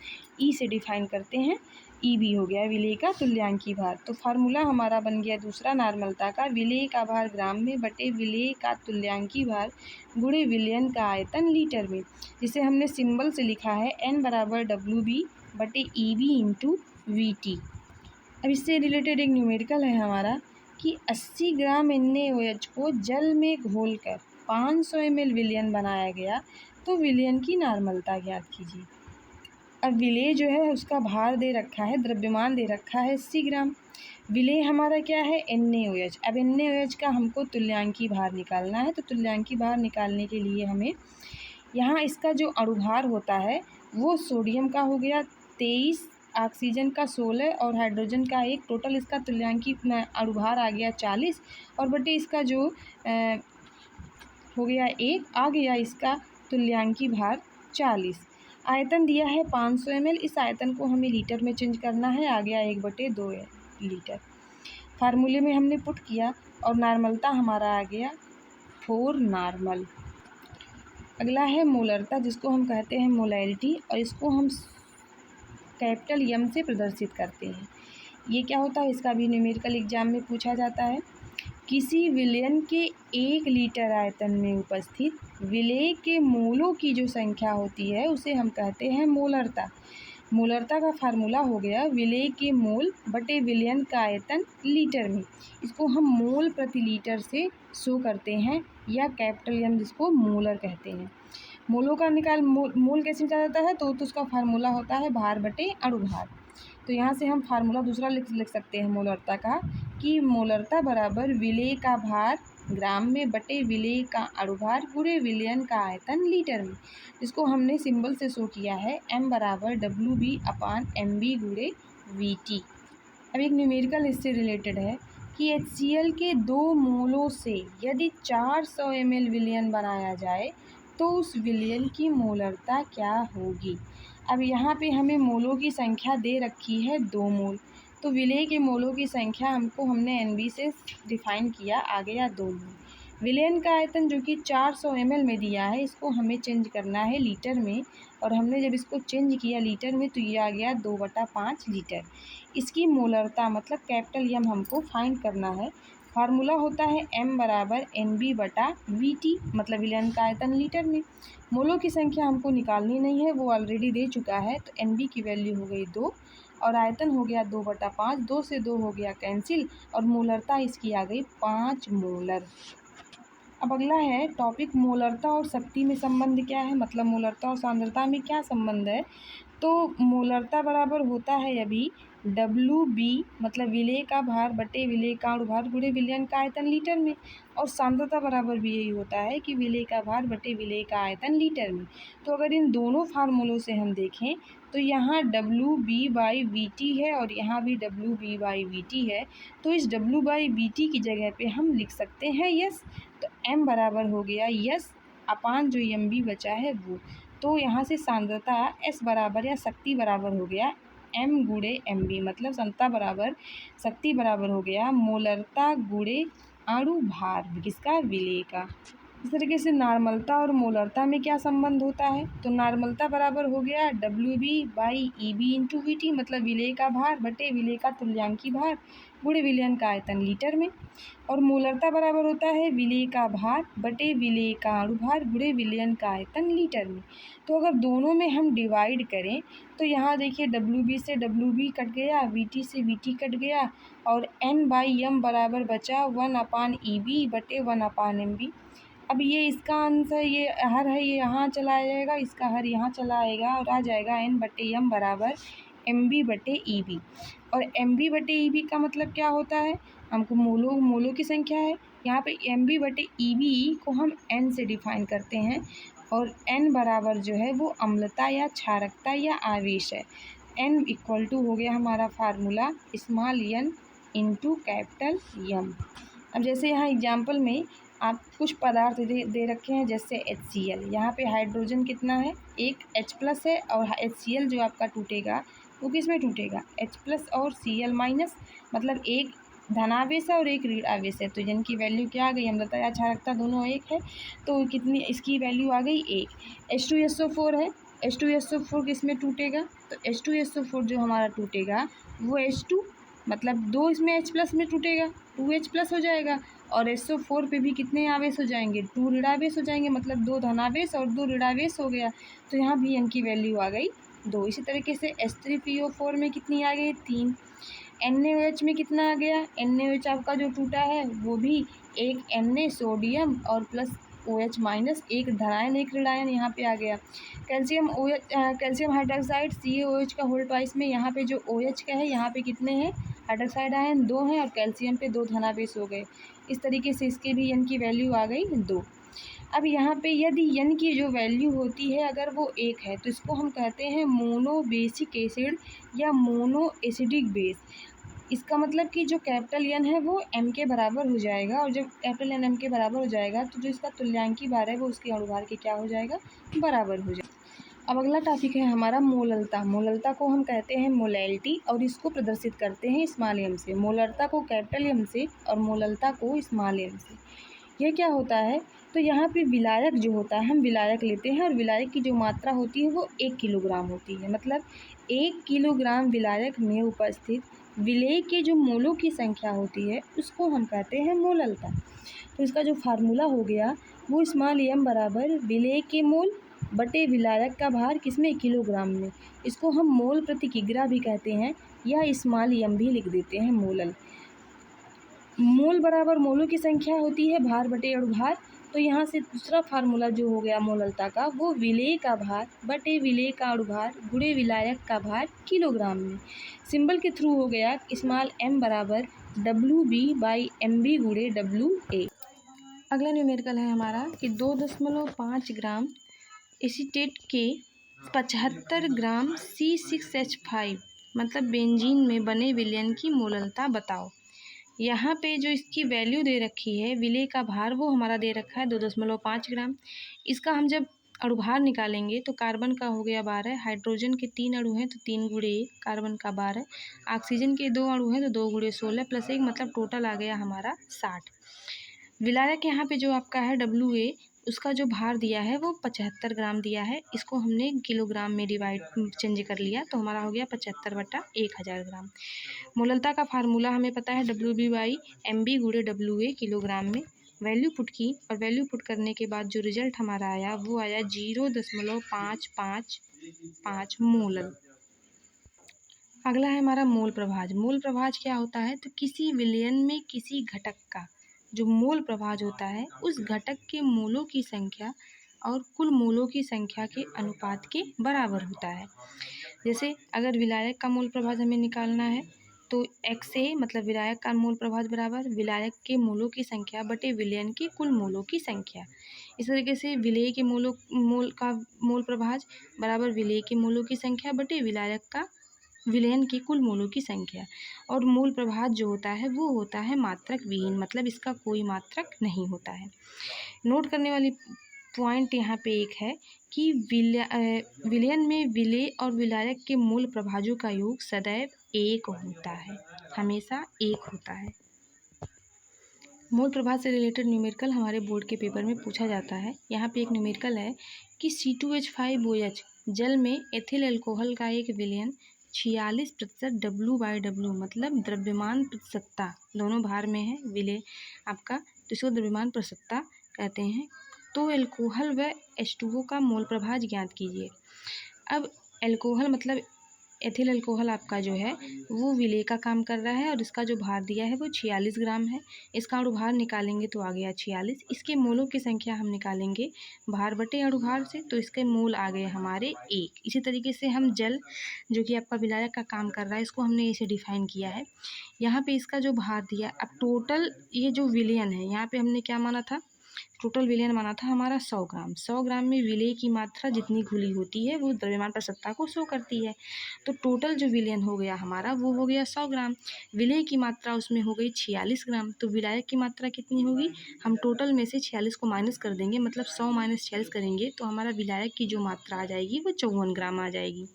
E से डिफाइन करते हैं, EB हो गया विलेय का तुल्यांकी भार। तो फार्मूला हमारा बन गया दूसरा नॉर्मलता का, विलेय का भार ग्राम में बटे विलेय का तुल्यांकी भार गुणे विलयन का आयतन लीटर में, जिसे हमने सिंबल से लिखा है n बराबर WB बटे EB इंटू VT। अब इससे रिलेटेड एक न्यूमेरिकल है हमारा कि 80 ग्राम NaOH को जल में घोलकर 500 ml विलयन बनाया गया तो विलयन की नॉर्मलता ज्ञात कीजिए। अब विलेय जो है उसका भार दे रखा है, द्रव्यमान दे रखा है 80 ग्राम। विलेय हमारा क्या है? NaOH। अब NaOH का हमको तुल्यांकी भार निकालना है, तो तुल्यांकी भार निकालने के लिए हमें यहाँ इसका जो अणुभार होता है वो सोडियम का हो गया 23, ऑक्सीजन का 16 और हाइड्रोजन का 1, टोटल इसका तुल्यांकी अणुभार आ गया 40, और बटे इसका जो हो गया 1 आ गया इसका तुल्यांकी भार 40। आयतन दिया है 500 ml, इस आयतन को हमें लीटर में चेंज करना है, आ गया 1/2 लीटर। फार्मूले में हमने पुट किया और नॉर्मलता हमारा आ गया 4 नॉर्मल। अगला है मोलरता, जिसको हम कहते हैं मोलैरिटी, और इसको हम कैपिटल एम से प्रदर्शित करते हैं। ये क्या होता है, इसका भी न्यूमेरिकल एग्जाम में पूछा जाता है। किसी विलयन के 1 लीटर आयतन में उपस्थित विलेय के मोलों की जो संख्या होती है उसे हम कहते हैं मोलरता। मोलरता का फार्मूला हो गया विलेय के मोल बटे विलयन का आयतन लीटर में। इसको हम मोल प्रति लीटर से शो करते हैं, या कैपिटल एम जिसको मोलर कहते हैं। मोलों का मोल कैसे निकाला जाता है, तो उसका फार्मूला होता है भार बटे अणुभार। तो यहाँ से हम फार्मूला दूसरा लिख सकते हैं मोलरता का, कि मोलरता बराबर विलेय का भार ग्राम में बटे विलेय का अणुभार पूरे विलयन का आयतन लीटर में। इसको हमने सिंबल से शो किया है m बराबर WB/MB गुणे VT। अब एक न्यूमेरिकल इससे रिलेटेड है कि HCl के 2 मोलों से यदि 400 ml विलयन बनाया जाए तो उस विलयन की मोलरता क्या होगी। अब यहाँ पे हमें मोलों की संख्या दे रखी है 2 मोल, तो विलेय के मोलों की संख्या हमने NB से डिफाइन किया, आ गया 2 मोल। विलयन का आयतन जो कि 400 ml में दिया है, इसको हमें चेंज करना है लीटर में, और हमने जब इसको चेंज किया लीटर में तो ये आ गया 2/5 लीटर। इसकी मोलरता मतलब कैपिटल एम हमको फाइंड करना है। फार्मूला होता है m बराबर NB/VT, मतलब विलयन का आयतन लीटर में। मोलों की संख्या हमको निकालनी नहीं है, वो ऑलरेडी दे चुका है, तो NB की वैल्यू हो गई 2 और आयतन हो गया 2/5। 2 से 2 हो गया कैंसिल और मोलरता इसकी आ गई 5 मोलर। अब अगला है टॉपिक मोलरता और शक्ति में संबंध क्या है, मतलब मोलरता और सांद्रता में क्या संबंध है। तो मोलरता बराबर होता है अभी WB, मतलब विलेय का भार बटे विलेय का अणुभार गुणे विलयन का आयतन लीटर में, और सांद्रता बराबर भी यही होता है कि विलेय का भार बटे विलेय का आयतन लीटर में। तो अगर इन दोनों फार्मूलों से हम देखें तो यहाँ WB/VT है और यहाँ भी WB/VT है, तो इस W/VT की जगह पे हम लिख सकते हैं यस। तो m बराबर हो गया यस अपान जो MB बचा है वो। तो यहाँ से सांद्रता S बराबर या शक्ति बराबर हो गया m गुणे MB, मतलब शक्ति बराबर हो गया मोलरता गुणे अणुभार किसका, विलेय का। इस तरीके से नॉर्मलता और मोलरता में क्या संबंध होता है, तो नॉर्मलता बराबर हो गया WB/EB/VT, मतलब विलेय का भार बटे विलेय का तुल्यांकी भार गुणे विलयन का आयतन लीटर में, और मोलरता बराबर होता है विलेय का भार बटे विलेय का अणुभार गुणे विलयन का आयतन लीटर में। तो अगर दोनों में हम डिवाइड करें तो यहाँ देखिए WB से WB कट गया, VT से VT कट गया, और N/M बराबर बचा 1/EB बटे 1/MB। अब ये इसका आंसर, ये हर है ये यहाँ चला जाएगा, इसका हर यहाँ चला आएगा और आ जाएगा N/M बराबर MB/EB। और MB/EB का मतलब क्या होता है, हमको मोलों की संख्या है। यहाँ पे MB/EB को हम N से डिफाइन करते हैं, और N बराबर जो है वो अम्लता या क्षारकता या आवेश है। N इक्वल टू हो गया हमारा formula small n into capital M। अब जैसे यहाँ एग्जाम्पल में आप कुछ पदार्थ दे रखे हैं, जैसे HCl। यहाँ पे हाइड्रोजन कितना है, एक H+ है, और HCl जो आपका टूटेगा वो किस में टूटेगा, H+ और Cl-, मतलब एक धनावेश है और एक ऋण आवेश है। तो जिनकी वैल्यू क्या आ गई, अम्लता या क्षारकता दोनों एक है, तो कितनी इसकी वैल्यू आ गई 1। H2SO4 है, H2SO4 किस में टूटेगा, तो H2SO4 जो हमारा टूटेगा वो H2, मतलब 2 इसमें H+ में टूटेगा, 2H+ हो जाएगा, और SO4 पे भी कितने आवेश हो जाएंगे, 2 ऋणावेश हो जाएंगे, मतलब 2 धनावेश और 2 ऋणावेश हो गया। तो यहाँ भी n की वैल्यू आ गई 2। इसी तरीके से H3PO4 में कितनी आ गई 3। NaOH में कितना आ गया, NaOH आपका जो टूटा है वो भी एक Na सोडियम और प्लस OH-, एक धनायन एक ऋणायन यहाँ पे आ गया। कैल्शियम हाइड्रोक्साइड CaOH का होल ट्वाइस में यहाँ पे जो OH का है यहाँ पे कितने हैं, हाइड्रोक्साइड आयन 2 हैं, और कैल्शियम पे 2 धनावेश हो गए। इस तरीके से इसके भी n की वैल्यू आ गई 2। अब यहाँ पे यदि n की जो वैल्यू होती है अगर वो 1 है तो इसको हम कहते हैं मोनो बेसिक एसिड या मोनो एसिडिक बेस। इसका मतलब कि जो कैपिटल N है वो m के बराबर हो जाएगा, और जब कैपिटल N m के बराबर हो जाएगा तो जो इसका तुल्यांकी भार है वो उसके अणुभार के क्या हो जाएगा, बराबर हो जाएगा। अब अगला टॉपिक है हमारा मोललता। मोललता को हम कहते हैं मोलैलिटी और इसको प्रदर्शित करते हैं स्मॉल एम से। मोललता को कैपिटल एम से और मोललता को स्मॉल एम से। यह क्या होता है, तो यहाँ पे विलायक जो होता है, हम विलायक लेते हैं और विलायक की जो मात्रा होती है वो 1 किलोग्राम होती है। मतलब 1 किलोग्राम विलायक में उपस्थित विलेय के जो मोलों की संख्या होती है उसको हम कहते हैं मोललता। तो इसका जो फार्मूला हो गया वो स्मॉल एम बराबर विलेय के मोल बटे विलायक का भार किसमें, किलोग्राम में। इसको हम मोल प्रति किग्रा भी कहते हैं या स्मॉल एम भी लिख देते हैं मोलल। मोल बराबर मोलों की संख्या होती है भार बटे अणुभार। तो यहाँ से दूसरा फार्मूला जो हो गया मोललता का वो विलेय का भार बटे विलेय का अणुभार गुणे विलायक का भार किलोग्राम में। सिंबल के थ्रू हो गया स्मॉल एम बराबर WB/MB गुणे WA। अगला न्यूमेरिकल है हमारा कि 2.5 ग्राम एसीटेट के 75 ग्राम C6H5 मतलब बेंजीन में बने विलयन की मोललता बताओ। यहाँ पे जो इसकी वैल्यू दे रखी है विलेय का भार वो हमारा दे रखा है 2.5 ग्राम। इसका हम जब अणुभार निकालेंगे तो कार्बन का हो गया 12, हाइड्रोजन के 3 अणु हैं तो 3 गुणे 1, कार्बन का 12, ऑक्सीजन के 2 अणु हैं तो 2 गुणे 16 प्लस 1 मतलब टोटल आ गया हमारा 60। विलायक यहाँ पे जो आपका है WA उसका जो भार दिया है वो 75 ग्राम दिया है। इसको हमने किलोग्राम में डिवाइड चेंज कर लिया तो हमारा हो गया 75/1000 ग्राम। मोललता का फार्मूला हमें पता है WB/MB गुणे WA किलोग्राम में। वैल्यू पुट की और वैल्यू पुट करने के बाद जो रिजल्ट हमारा आया वो आया 0.555 मोलल। अगला है हमारा मोल प्रभाज। मोल प्रभाज क्या होता है, तो किसी विलयन में किसी घटक का जो मोल प्रभाज होता है उस घटक के मोलों की संख्या और कुल मोलों की संख्या के अनुपात के बराबर होता है। जैसे अगर विलायक का मोल प्रभाज हमें निकालना है तो XA मतलब विलायक का मोल प्रभाज बराबर विलायक के मोलों की संख्या बटे विलयन के कुल मोलों की संख्या। इस तरीके से विलेय के मोल का मोल प्रभाज बराबर विलेय के मोलों की संख्या बटे विलायक का विलयन के कुल मोलों की संख्या। और मूल प्रभाज जो होता है वो होता है मात्रक विहीन, मतलब इसका कोई मात्रक नहीं होता है। नोट करने वाली पॉइंट यहाँ पे एक है कि विलयन में विलेय और विलायक के मूल प्रभाजों का योग सदैव एक होता है, हमेशा एक होता है। मूल प्रभाज से रिलेटेड न्यूमेरिकल हमारे बोर्ड के पेपर में पूछा जाता है। यहाँ पे एक न्यूमेरिकल है कि C2H5OH जल में एथिल अल्कोहल का एक विलयन 46% W/W मतलब द्रव्यमान प्रतिशतता, दोनों भार में है विलेय आपका तो इसको द्रव्यमान प्रतिशतता कहते हैं। तो अल्कोहल व H2O का मोल प्रभाज ज्ञात कीजिए। अब अल्कोहल मतलब एथिल अल्कोहल आपका जो है वो विलेय का काम कर रहा है और इसका जो भार दिया है वो 46 ग्राम है। इसका अणुभार निकालेंगे तो आ गया 46। इसके मोलों की संख्या हम निकालेंगे भार बटे अणुभार से तो इसके मोल आ गए हमारे 1। इसी तरीके से हम जल जो कि आपका विलायक का काम कर रहा है इसको हमने इसे डिफाइन किया है। यहाँ पे इसका जो भार दिया, अब टोटल ये जो विलयन है यहाँ पे हमने क्या माना था, टोटल विलयन माना था हमारा 100 ग्राम। 100 ग्राम में विलेय की मात्रा जितनी घुली होती है वो द्रव्यमान प्रतिशतता को शो करती है। तो टोटल जो विलयन हो गया हमारा वो हो गया 100 ग्राम। विलेय की मात्रा उसमें हो गई 46 ग्राम। तो विलायक की मात्रा कितनी होगी, हम टोटल में से 46 को माइनस कर देंगे, मतलब 100 - 46 करेंगे तो हमारा विलायक की जो मात्रा आ जाएगी वो 54 ग्राम आ जाएगी।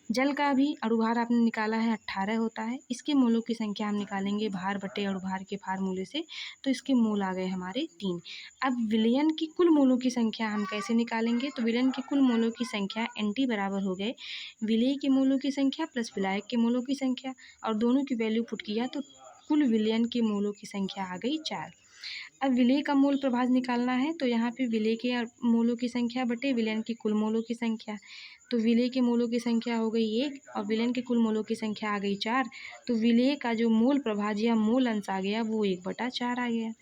जल का भी अणुभार आपने निकाला है 18 होता है। इसके मोलों की संख्या हम निकालेंगे भार बटे अणुभार के फार्मूले से तो इसके मोल आ गए हमारे 3। अब विलयन की कुल मोलों की संख्या हम कैसे निकालेंगे, तो विलयन की कुल मोलों की संख्या NT बराबर हो गए विलेय के मोलों की संख्या प्लस विलायक के मोलों की संख्या और दोनों की वैल्यू पुट किया तो कुल विलयन के मोलों की संख्या आ गई 4। अब विलेय का मोल प्रभाज निकालना है तो यहाँ पे विलेय के मोलों की संख्या बटे विलयन की कुल मोलों की संख्या। तो विलेय के मोलों की संख्या हो गई 1 और विलयन के कुल मोलों की संख्या आ गई 4। तो विलेय का जो मोल प्रभाज या मोल अंश आ गया वो 1/4 आ गया।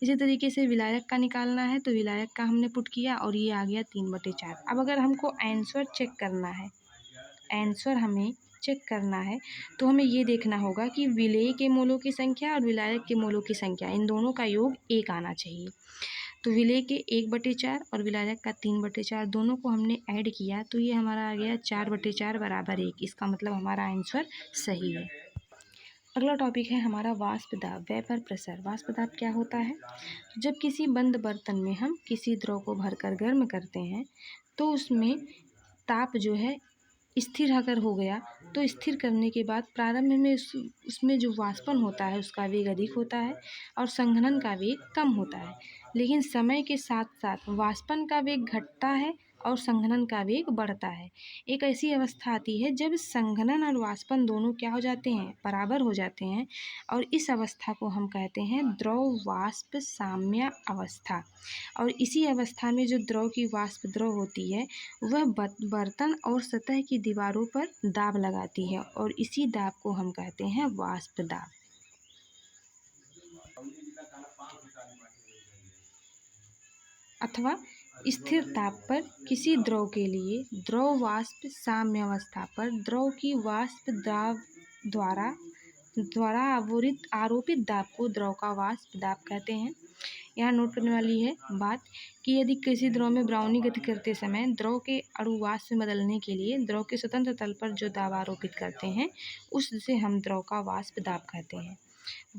इसी तरीके से विलायक का निकालना है तो विलायक का हमने पुट किया और ये आ गया 3/4। अब अगर हमको आंसर चेक करना है, आंसर हमें चेक करना है तो हमें ये देखना होगा कि विलेय के मोलों की संख्या और विलायक के मोलों की संख्या इन दोनों का योग 1 आना चाहिए। तो विलेय के 1/4 और विलायक का 3/4 दोनों को हमने ऐड किया तो ये हमारा आ गया 4/4 बराबर 1। इसका मतलब हमारा आंसर सही है। अगला टॉपिक है हमारा वाष्प दाब, वेपर प्रेशर। वाष्प दाब क्या होता है, जब किसी बंद बर्तन में हम किसी द्रव को भरकर गर्म करते हैं तो उसमें ताप जो है स्थिर अगर हो गया तो स्थिर करने के बाद प्रारंभ में उसमें जो वाष्पन होता है उसका वेग अधिक होता है और संघनन का वेग कम होता है। लेकिन समय के साथ साथ वाष्पन का वेग घटता है और संघनन का वेग बढ़ता है। एक ऐसी अवस्था आती है जब संघनन और वाष्पन दोनों क्या हो जाते हैं, बराबर हो जाते हैं, और इस अवस्था को हम कहते हैं द्रव वाष्प साम्य अवस्था। और इसी अवस्था में जो द्रव की वाष्प द्रव होती है वह बर्तन और सतह की दीवारों पर दाब लगाती है और इसी दाब को हम कहते हैं वाष्प दाब। अथवा स्थिर ताप पर किसी द्रव के लिए द्रव वाष्प साम्य अवस्था पर द्रव की वाष्प दाब द्वारा आरोपित दाब को द्रव का वाष्प दाब कहते हैं। यहाँ नोट करने वाली है बात कि यदि किसी द्रव में ब्राउनी गति करते समय द्रव के अणु वाष्प में बदलने के लिए द्रव के स्वतंत्र तल पर जो दाब आरोपित करते हैं उससे हम द्रव का वाष्प दाब कहते हैं।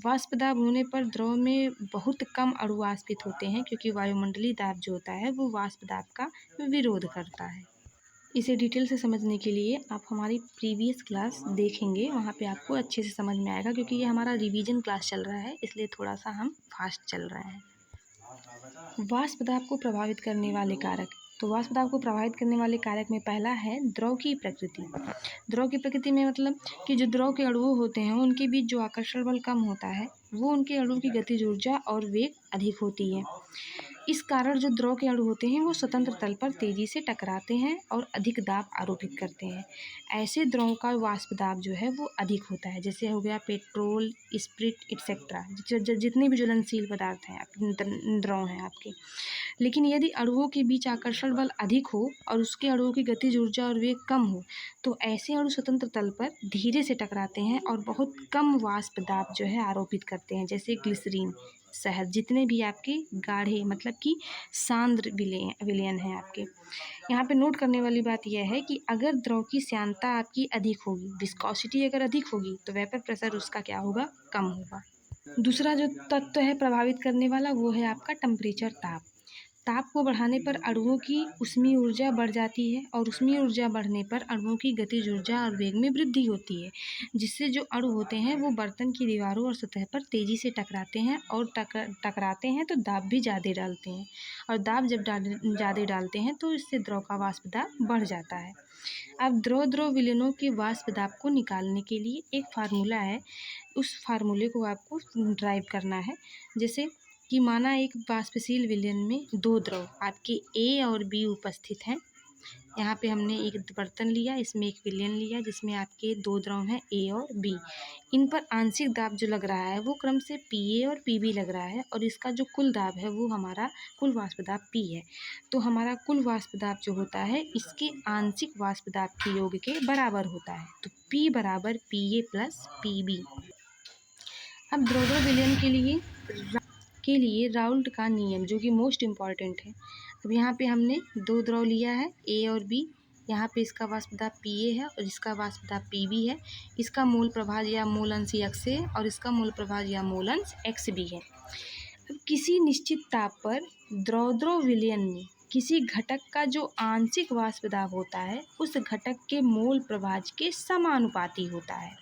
वाष्प दाब होने पर द्रव में बहुत कम अणु वाष्पित होते हैं क्योंकि वायुमंडलीय दाब जो होता है वो वाष्प दाब का विरोध करता है। इसे डिटेल से समझने के लिए आप हमारी प्रीवियस क्लास देखेंगे, वहाँ पे आपको अच्छे से समझ में आएगा क्योंकि ये हमारा रिवीजन क्लास चल रहा है इसलिए थोड़ा सा हम फास्ट चल रहे हैं। वाष्प दाब को प्रभावित करने वाले कारक, तो वाष्प दाब को प्रभावित करने वाले कारक में पहला है द्रव की प्रकृति। द्रव की प्रकृति में मतलब कि जो द्रव के अणु होते हैं उनके बीच जो आकर्षण बल कम होता है वो उनके अणु की गतिज ऊर्जा और वेग अधिक होती है। इस कारण जो द्रव के अणु होते हैं वो स्वतंत्र तल पर तेजी से टकराते हैं और अधिक दाब आरोपित करते हैं। ऐसे द्रव का वाष्प दाब जो है वो अधिक होता है, जैसे हो गया पेट्रोल, स्प्रिट एक्सेट्रा, जितने भी ज्वलनशील पदार्थ हैं द्रव हैं आपके। लेकिन यदि अणुओं के बीच आकर्षण बल अधिक हो और उसके अणुओं की गतिज ऊर्जा और वेग कम हो तो ऐसे अणु स्वतंत्र तल पर धीरे से टकराते हैं और बहुत कम वाष्प दाब जो है आरोपित करते हैं, जैसे ग्लिसरीन, शहद, जितने भी आपके गाढ़े मतलब कि सांद्र विलयन हैं आपके। यहाँ पे नोट करने वाली बात यह है कि अगर द्रव की श्यानता आपकी अधिक होगी, विस्कोसिटी अगर अधिक होगी तो वेपर प्रेशर उसका क्या होगा, कम होगा। दूसरा जो तत्व है प्रभावित करने वाला वो है आपका टेम्परेचर, ताप। ताप को बढ़ाने पर अणुओं की ऊष्मीय ऊर्जा बढ़ जाती है और ऊष्मीय ऊर्जा बढ़ने पर अणुओं की गतिज ऊर्जा और वेग में वृद्धि होती है, जिससे जो अणु होते हैं वो बर्तन की दीवारों और सतह पर तेज़ी से टकराते हैं और टकराते हैं तो दाब भी ज़्यादा डालते हैं, और दाब जब ज़्यादा डालते हैं तो इससे द्रव का वाष्प दाब बढ़ जाता है। अब द्रव विलयनों के वाष्प दाब को निकालने के लिए एक फार्मूला है, उस फार्मूले को आपको ड्राइव करना है। जैसे कि माना एक वाष्पशील विलयन में दो द्रव आपके ए और बी उपस्थित हैं। यहाँ पे हमने एक बर्तन लिया, इसमें एक विलयन लिया जिसमें आपके दो द्रव हैं ए और बी। इन पर आंशिक दाब जो लग रहा है वो क्रम से पी ए और पी बी लग रहा है और इसका जो कुल दाब है वो हमारा कुल वाष्प दाब पी है। तो हमारा कुल वाष्प दाब जो होता है इसके आंशिक वाष्प दाब के योग के बराबर होता है, तो पी बराबर P A plus P B. अब द्रव विलयन के लिए राउल्ट का नियम जो कि मोस्ट इम्पॉर्टेंट है। अब यहाँ पे हमने दो द्रव लिया है ए और बी, यहाँ पे इसका वाष्प दाब पी ए है और इसका वाष्प दाब पी बी है। इसका मूल प्रभाज या मूल अंश एक्स ए और इसका मूल प्रभाज या मूल अंश एक्स बी है। अब किसी निश्चित ताप पर द्रव विलयन में किसी घटक का जो आंशिक वाष्प दाब होता है उस घटक के मूल प्रभाज के समानुपाती होता है।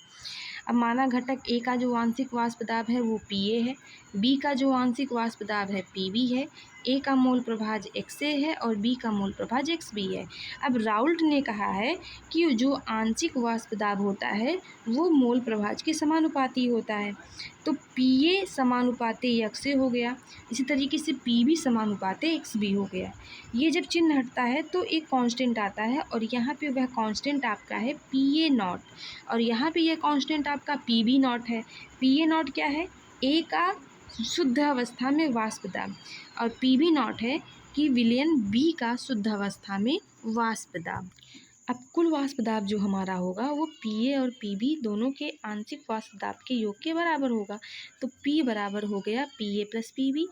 अब माना घटक ए का जो आंशिक वाष्प दाब है वो पी ए है, बी का जो आंशिक वाष्प दाब है पी बी है, ए का मूल प्रभाज एक्स ए है और बी का मूल प्रभाज एक्स बी है। अब राउल्ट ने कहा है कि जो आंशिक वाष्प दाब होता है वो मूल प्रभाज के समानुपाती होता है, तो पी ए समानुपाते एक्स ए हो गया, इसी तरीके से पी बी समानुपाते एक्स बी हो गया। ये जब चिन्ह हटता है तो एक कांस्टेंट आता है और यहाँ पे वह कांस्टेंट आपका है पी ए नॉट, और यहाँ पे यह कांस्टेंट आपका पी बी नॉट है। पी ए नॉट क्या है, ए का शुद्ध अवस्था में वाष्प दाब, और पी बी नॉट है कि विलयन बी का शुद्ध अवस्था में वाष्प दाब। अब कुल वाष्प दाब जो हमारा होगा वो पी ए और पी बी दोनों के आंशिक वाष्प दाब के योग के बराबर होगा, तो P बराबर हो गया P A plus P B.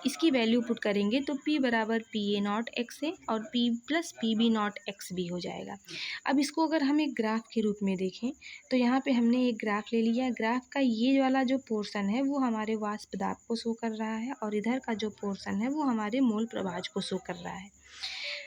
इसकी वैल्यू पुट करेंगे तो P बराबर P A not X A और P plus P B not X B हो जाएगा। अब इसको अगर हम एक ग्राफ के रूप में देखें तो यहाँ पे हमने एक ग्राफ ले लिया। ग्राफ का ये वाला जो पोर्शन है वो हमारे वाष्प दाब को शो कर रहा है और इधर का जो पोर्शन है वो हमारे मूल प्रभाज को शो कर रहा है।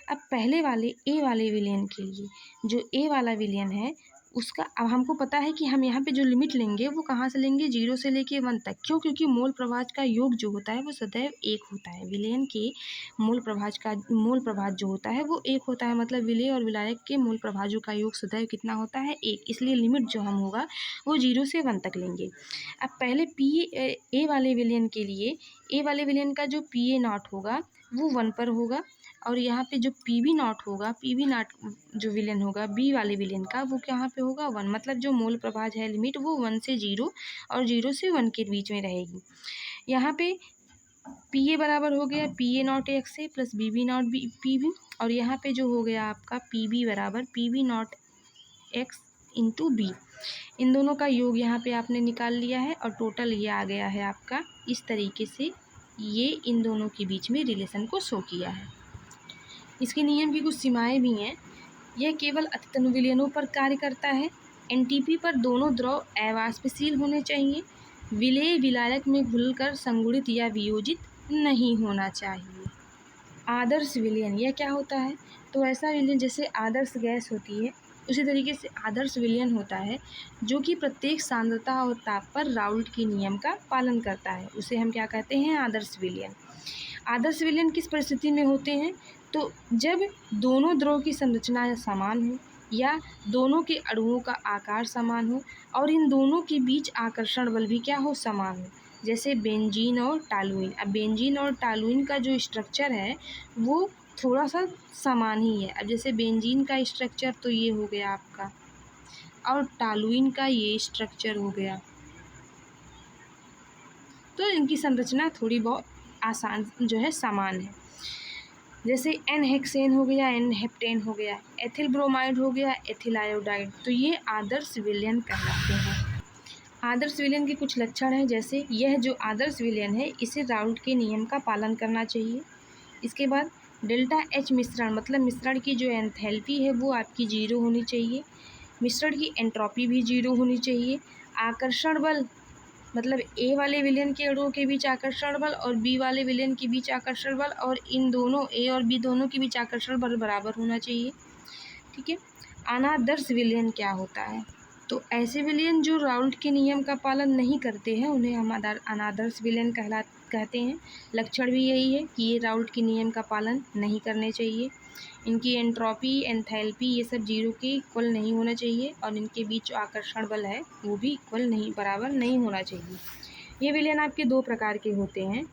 अब पहले वाले ए वाले विलयन के लिए, जो ए वाला विलयन है उसका अब हमको पता है कि हम यहाँ पे जो लिमिट लेंगे वो कहाँ से लेंगे, 0 से लेके 1 तक। क्यों? क्योंकि मोल प्रभाज का योग जो होता है वो सदैव 1 होता है। विलयन के मोल प्रभाज जो होता है वो 1 होता है, मतलब विलेय और विलायक के मोल प्रभाजों का योग सदैव कितना होता है, 1। इसलिए लिमिट जो हम होगा वो 0 से 1 तक लेंगे। अब पहले ए वाले विलयन के लिए, ए वाले विलयन का जो PA0 होगा वो 1 पर होगा, और यहाँ पे जो PB0 होगा, PB0 जो विलयन होगा बी वाले विलयन का, वो कहाँ पे होगा, 1। मतलब जो मोल प्रभाज है लिमिट वो 1 से 0 और 0 से 1 के बीच में रहेगी। यहाँ पे PA बराबर हो गया PA0 XA plus BB0 PB, और यहाँ पे जो हो गया आपका PB बराबर PB0 X इंटू B। इन दोनों का योग यहाँ पे आपने निकाल लिया है और टोटल ये आ गया है आपका। इस तरीके से ये इन दोनों के बीच में रिलेशन को शो किया है। इसके नियम की कुछ सीमाएं भी हैं। यह केवल अतितनु विलयनों पर कार्य करता है। NTP पर दोनों द्रव अवाष्पशील होने चाहिए। विलेय विलायक में घुलकर संगुणित या वियोजित नहीं होना चाहिए। आदर्श विलयन यह क्या होता है? तो ऐसा विलयन जैसे आदर्श गैस होती है उसी तरीके से आदर्श विलयन होता है जो कि प्रत्येक सांद्रता और ताप पर राउल्ट के नियम का पालन करता है। उसे हम क्या कहते हैं? आदर्श विलयन। आदर्श विलयन किस परिस्थिति में होते हैं? तो जब दोनों द्रव की संरचना समान हो या दोनों के अणुओं का आकार समान हो और इन दोनों के बीच आकर्षण बल भी क्या हो, समान हो। जैसे बेंजीन और टालुइन। अब बेंजीन और टालुइन का जो स्ट्रक्चर है वो थोड़ा सा समान ही है। अब जैसे बेंजीन का स्ट्रक्चर तो ये हो गया आपका, और टालुइन का ये स्ट्रक्चर हो गया, तो इनकी संरचना थोड़ी बहुत आसान जो है समान है। जैसे N-हेक्सेन हो गया, N-हेप्टेन हो गया, एथिल ब्रोमाइड हो गया, एथिल आयोडाइड, तो ये आदर्श विलयन कहलाते हैं। आदर्श विलयन के कुछ लक्षण हैं, जैसे यह जो आदर्श विलयन है इसे राउल्ट के नियम का पालन करना चाहिए। इसके बाद डेल्टा H मिश्रण, मतलब मिश्रण की जो एंथैल्पी है वो आपकी 0 होनी चाहिए। मिश्रण की एंट्रोपी भी 0 होनी चाहिए। आकर्षण बल, मतलब ए वाले विलयन के अणुओं के बीच आकर्षण बल और बी वाले विलयन के बीच आकर्षण बल, और इन दोनों ए और बी दोनों के बीच आकर्षण बल बराबर होना चाहिए। ठीक है। अनादर्श विलयन क्या होता है? तो ऐसे विलयन जो राउल्ट के नियम का पालन नहीं करते हैं उन्हें हम अनादर्श विलयन कहते हैं। लक्षण भी यही है कि ये राउल्ट के नियम का पालन नहीं करने चाहिए। इनकी एंट्रोपी, एंथैल्पी ये सब 0 के इक्वल नहीं होना चाहिए, और इनके बीच जो आकर्षण बल है वो भी इक्वल नहीं, बराबर नहीं होना चाहिए। ये विलयन आपके 2 प्रकार के होते हैं।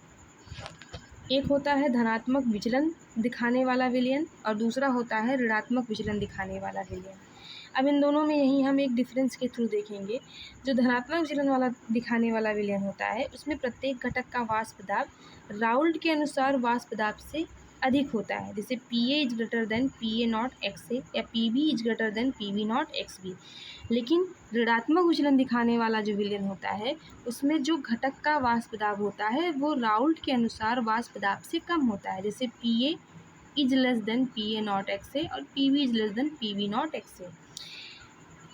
एक होता है धनात्मक विचलन दिखाने वाला विलयन और दूसरा होता है ऋणात्मक विचलन दिखाने वाला विलयन। अब इन दोनों में यही हम एक डिफरेंस के थ्रू देखेंगे। जो धनात्मक विचलन वाला दिखाने वाला विलयन होता है उसमें प्रत्येक घटक का वाष्प दाब राउल्ट के अनुसार वाष्प दाब से अधिक होता है। जैसे PA is greater than PA0 XA या PB is greater than PB0 XB। लेकिन ऋणात्मक विचलन दिखाने वाला जो विलयन होता है उसमें जो घटक का वाष्प दाब होता है वो राउल्ट के अनुसार वाष्प दाब से कम होता है। जैसे PA is less than PA0 XA और PB is less than PB0 XA।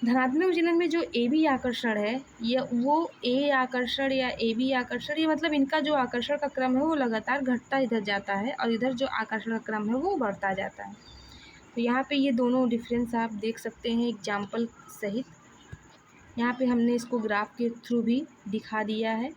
धनात्मक विचलन में जो AB आकर्षण है या वो A आकर्षण या AB आकर्षण, ये मतलब इनका जो आकर्षण का क्रम है वो लगातार घटता इधर जाता है और इधर जो आकर्षण का क्रम है वो बढ़ता जाता है। तो यहाँ पे ये दोनों डिफरेंस आप देख सकते हैं एग्जाम्पल सहित। यहाँ पे हमने इसको ग्राफ के थ्रू भी दिखा दिया है।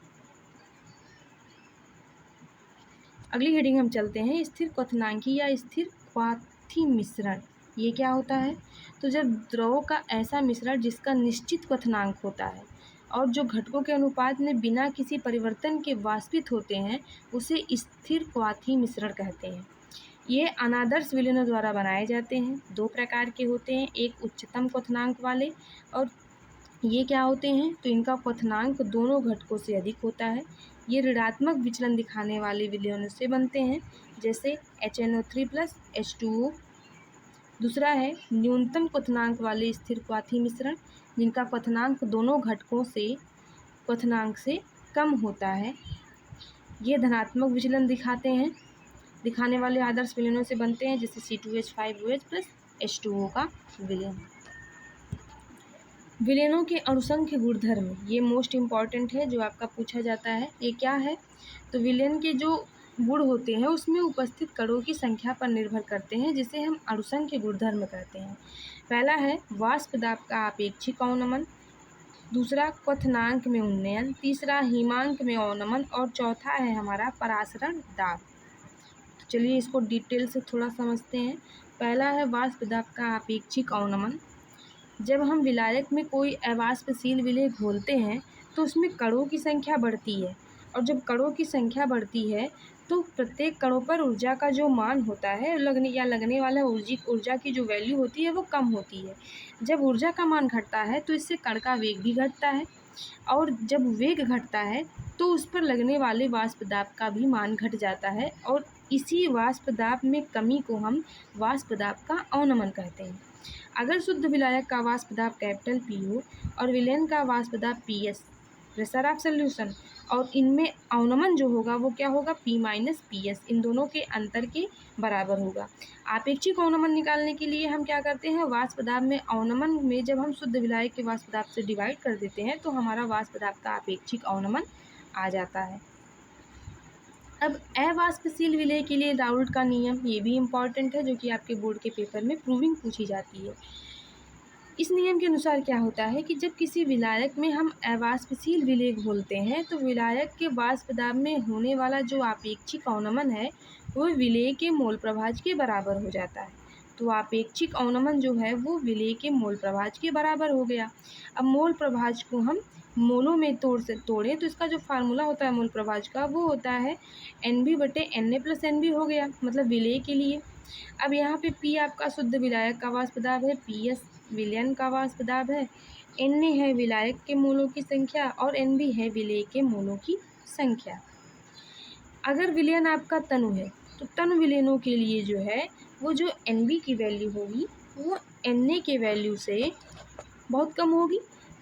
अगली हेडिंग हम चलते हैं, स्थिर क्वथनांकी या स्थिर क्वाथी मिश्रण। ये क्या होता है? तो जब द्रवों का ऐसा मिश्रण जिसका निश्चित क्वथनांक होता है और जो घटकों के अनुपात में बिना किसी परिवर्तन के वाष्पित होते हैं उसे स्थिर क्वाथी मिश्रण कहते हैं। ये अनादर्श विलयनों द्वारा बनाए जाते हैं। 2 प्रकार के होते हैं, एक उच्चतम क्वथनांक वाले, और ये क्या होते हैं? तो इनका क्वथनांक दोनों घटकों से अधिक होता है। ये ऋणात्मक विचलन दिखाने वाले विलयनों से बनते हैं, जैसे HNO3 प्लस H2O। दूसरा है न्यूनतम क्वथनांक वाले स्थिर क्वाथी मिश्रण, जिनका क्वथनांक दोनों घटकों से क्वथनांक से कम होता है। ये धनात्मक विचलन दिखाने वाले आदर्श विलयनों से बनते हैं, जैसे C2H5OH प्लस H2O का विलयन। विलयनों के अणुसंख्य गुणधर्म, ये मोस्ट इम्पॉर्टेंट है जो आपका पूछा जाता है। ये क्या है? तो विलयन के जो गुण होते हैं उसमें उपस्थित कणों की संख्या पर निर्भर करते हैं, जिसे हम अणुसंघ के गुणधर्म कहते हैं। पहला है वाष्प दाब का आपेक्षिक अवनमन, दूसरा क्वथनांक में उन्नयन, तीसरा हिमांक में अवनमन और चौथा है हमारा परासरण दाब। तो चलिए इसको डिटेल से थोड़ा समझते हैं। पहला है वाष्प दाब का आपेक्षिक अवनमन। जब हम विलायक में कोई अवाष्पशील विलेय घोलते हैं तो उसमें कणों की संख्या बढ़ती है, और जब कणों की संख्या बढ़ती है तो प्रत्येक कणों पर ऊर्जा का जो मान होता है लगने वाला ऊर्जा की जो वैल्यू होती है वो कम होती है। जब ऊर्जा का मान घटता है तो इससे कण का वेग भी घटता है, और जब वेग घटता है तो उस पर लगने वाले वाष्प दाब का भी मान घट जाता है, और इसी वाष्प दाब में कमी को हम वाष्प दाब का अवनमन कहते हैं। अगर शुद्ध विलायक का वाष्प दाब कैपिटल P हो और विलयन का वाष्प दाब PS, प्रेशर ऑफ सॉल्यूशन, और इनमें अवनमन जो होगा वो क्या होगा, P माइनस PS, इन दोनों के अंतर के बराबर होगा। आपेक्षिक अवनमन निकालने के लिए हम क्या करते हैं, वाष्प दाब में अवनमन में जब हम शुद्ध विलायक के वाष्प दाब से डिवाइड कर देते हैं तो हमारा वाष्प दाब का आपेक्षिक अवनमन आ जाता है। अब अवाष्पशील विलेय के लिए राउल्ट का नियम, ये भी इम्पॉर्टेंट है, जो कि आपके बोर्ड के पेपर में प्रूविंग पूछी जाती है। इस नियम के अनुसार क्या होता है कि जब किसी विलायक में हम अवाष्पशील विलेय घोलते हैं तो विलायक के वाष्प दाब में होने वाला जो आपेक्षिक अवनमन है वो विलेय के मोल प्रभाज के बराबर हो जाता है। तो आपेक्षिक अवनमन जो है वो विलेय के मोल प्रभाज के बराबर हो गया। अब मोल प्रभाज को हम मोलों में तोड़ें तो इसका जो फार्मूला होता है मोल प्रभाज का वो होता है NB/Na+NB हो गया, मतलब विलेय के लिए। अब यहाँ पे P आपका शुद्ध विलायक का वाष्प दाब है, PS विलयन का वाष्प दाब है, Na है विलायक के मोलों की संख्या और NB है विलेय के मोलों की संख्या। अगर विलयन आपका तनु है तो तनु विलयनों के लिए जो है वो जो NB की वैल्यू होगी वो Na के वैल्यू से बहुत कम होगी,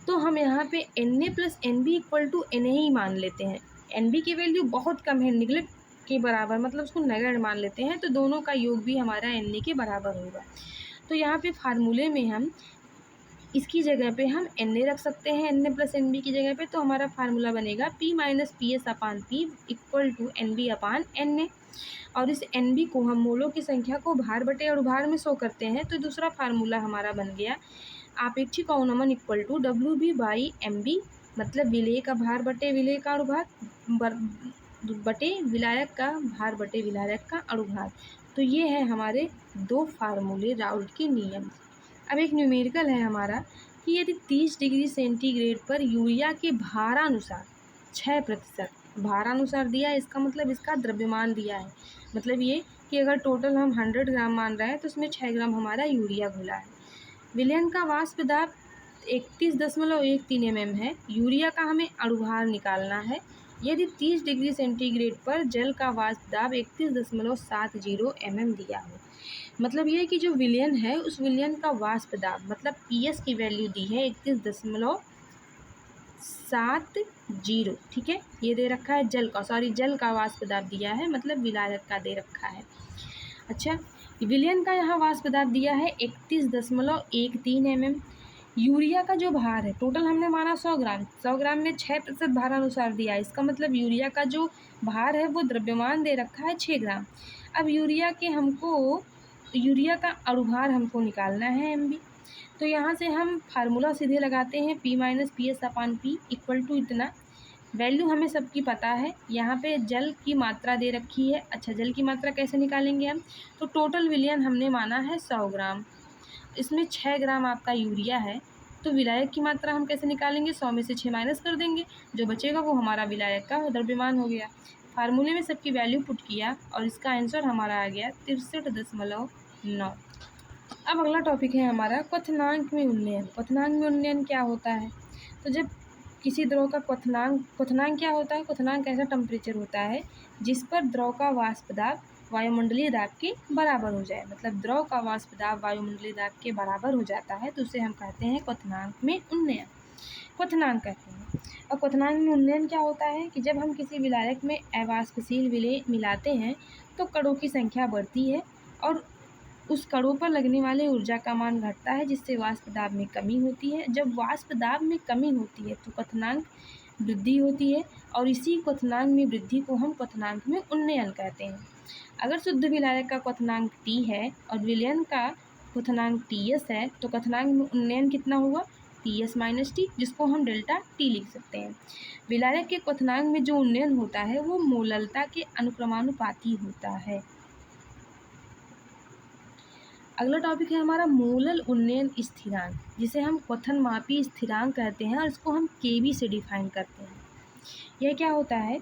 तो हम यहाँ पे Na+NB = Na ही मान लेते हैं। NB की वैल्यू बहुत कम है, निगलेक्ट के बराबर, मतलब उसको नगण्य मान लेते हैं, तो दोनों का योग भी हमारा Na के बराबर होगा। तो यहाँ पे फार्मूले में हम इसकी जगह पे हम Na रख सकते हैं, Na+NB की जगह पे, तो हमारा फार्मूला बनेगा P माइनस PS/P = NB/Na। और इस NB को हम मोलों की संख्या को भार बटे अणुभार में शो करते हैं, तो दूसरा फार्मूला हमारा बन गया आपेक्षिक अवनमन = WB/MB, मतलब विलेय का भार बटे विलेय का अणुभार बटे विलायक का भार बटे विलायक का अणुभार। तो ये है हमारे दो फार्मूले राउल्ट के नियम। अब एक न्यूमेरिकल है हमारा कि यदि 30 डिग्री सेंटीग्रेड पर यूरिया के भारानुसार 6% भारानुसार दिया है, इसका मतलब इसका द्रव्यमान दिया है, मतलब ये कि अगर टोटल हम 100 ग्राम मान रहे हैं तो उसमें 6 ग्राम हमारा यूरिया घुला है। विलयन का वाष्प दाब 31.13 mm है, यूरिया का हमें अणुभार निकालना है। यदि 30 डिग्री सेंटीग्रेड पर जल का वाष्प दाब 31.70 mm दिया हो, मतलब ये कि जो विलयन है उस विलयन का वाष्प दाब मतलब PS की वैल्यू दी है 31.70, ठीक है, ये दे रखा है जल का वाष्प दाब दिया है, मतलब विलायक का दे रखा है। अच्छा, विलयन का यहाँ वाष्प दाब दिया है 31.13 mm। यूरिया का जो भार है टोटल हमने माना 100 ग्राम, 100 ग्राम में 6% भारानुसार दिया है, इसका मतलब यूरिया का जो भार है वो द्रव्यमान दे रखा है 6 ग्राम। अब यूरिया का अणुभार हमको निकालना है MB, तो यहाँ से हम फार्मूला सीधे लगाते हैं P माइनस PS/P = इतना। वैल्यू हमें सबकी पता है, यहाँ पे जल की मात्रा दे रखी है। अच्छा, जल की मात्रा कैसे निकालेंगे हम, तो टोटल विलयन हमने माना है 100 ग्राम, इसमें 6 ग्राम आपका यूरिया है, तो विलायक की मात्रा हम कैसे निकालेंगे, 100 में से 6 माइनस कर देंगे, जो बचेगा वो हमारा विलायक का द्रव्यमान हो गया। फार्मूले में सबकी वैल्यू पुट किया और इसका आंसर हमारा आ गया 63.9। अब अगला टॉपिक है हमारा क्वथनांक में उन्नयन। क्वथनांक में उन्नयन क्या होता है, तो जब किसी द्रव का क्वथनांक क्या होता है, क्वथनांक ऐसा टेम्परेचर होता है जिस पर द्रव का वाष्प दाब वायुमंडलीय दाब के बराबर हो जाए, मतलब द्रव का वाष्प दाब वायुमंडलीय दाब के बराबर हो जाता है, तो उसे हम कहते हैं क्वथनांक में उन्नयन, क्वथनांक कहते हैं। और क्वथनांक में उन्नयन क्या होता है कि जब हम किसी विलायक में अवाष्पशील विलेय मिलाते हैं तो कणों की संख्या बढ़ती है और उस कणों पर लगने वाले ऊर्जा का मान घटता है, जिससे वाष्प दाब में कमी होती है। जब वाष्प दाब में कमी होती है तो क्वथनांक वृद्धि होती है और इसी क्वथनांक में वृद्धि को हम क्वथनांक में उन्नयन कहते हैं। अगर शुद्ध विलायक का क्वथनांक T है और विलयन का क्वथनांक TS है तो क्वथनांक में उन्नयन कितना हुआ, TS माइनस T, जिसको हम डेल्टा T लिख सकते हैं। विलायक के क्वथनांक में जो उन्नयन होता है वो मोललता के अनुक्रमानुपाती होता है। अगला टॉपिक है हमारा मोलल उन्नयन स्थिरांक, जिसे हम क्वथन मापी स्थिरांक कहते हैं और इसको हम केबी से डिफाइन करते हैं। यह क्या होता है,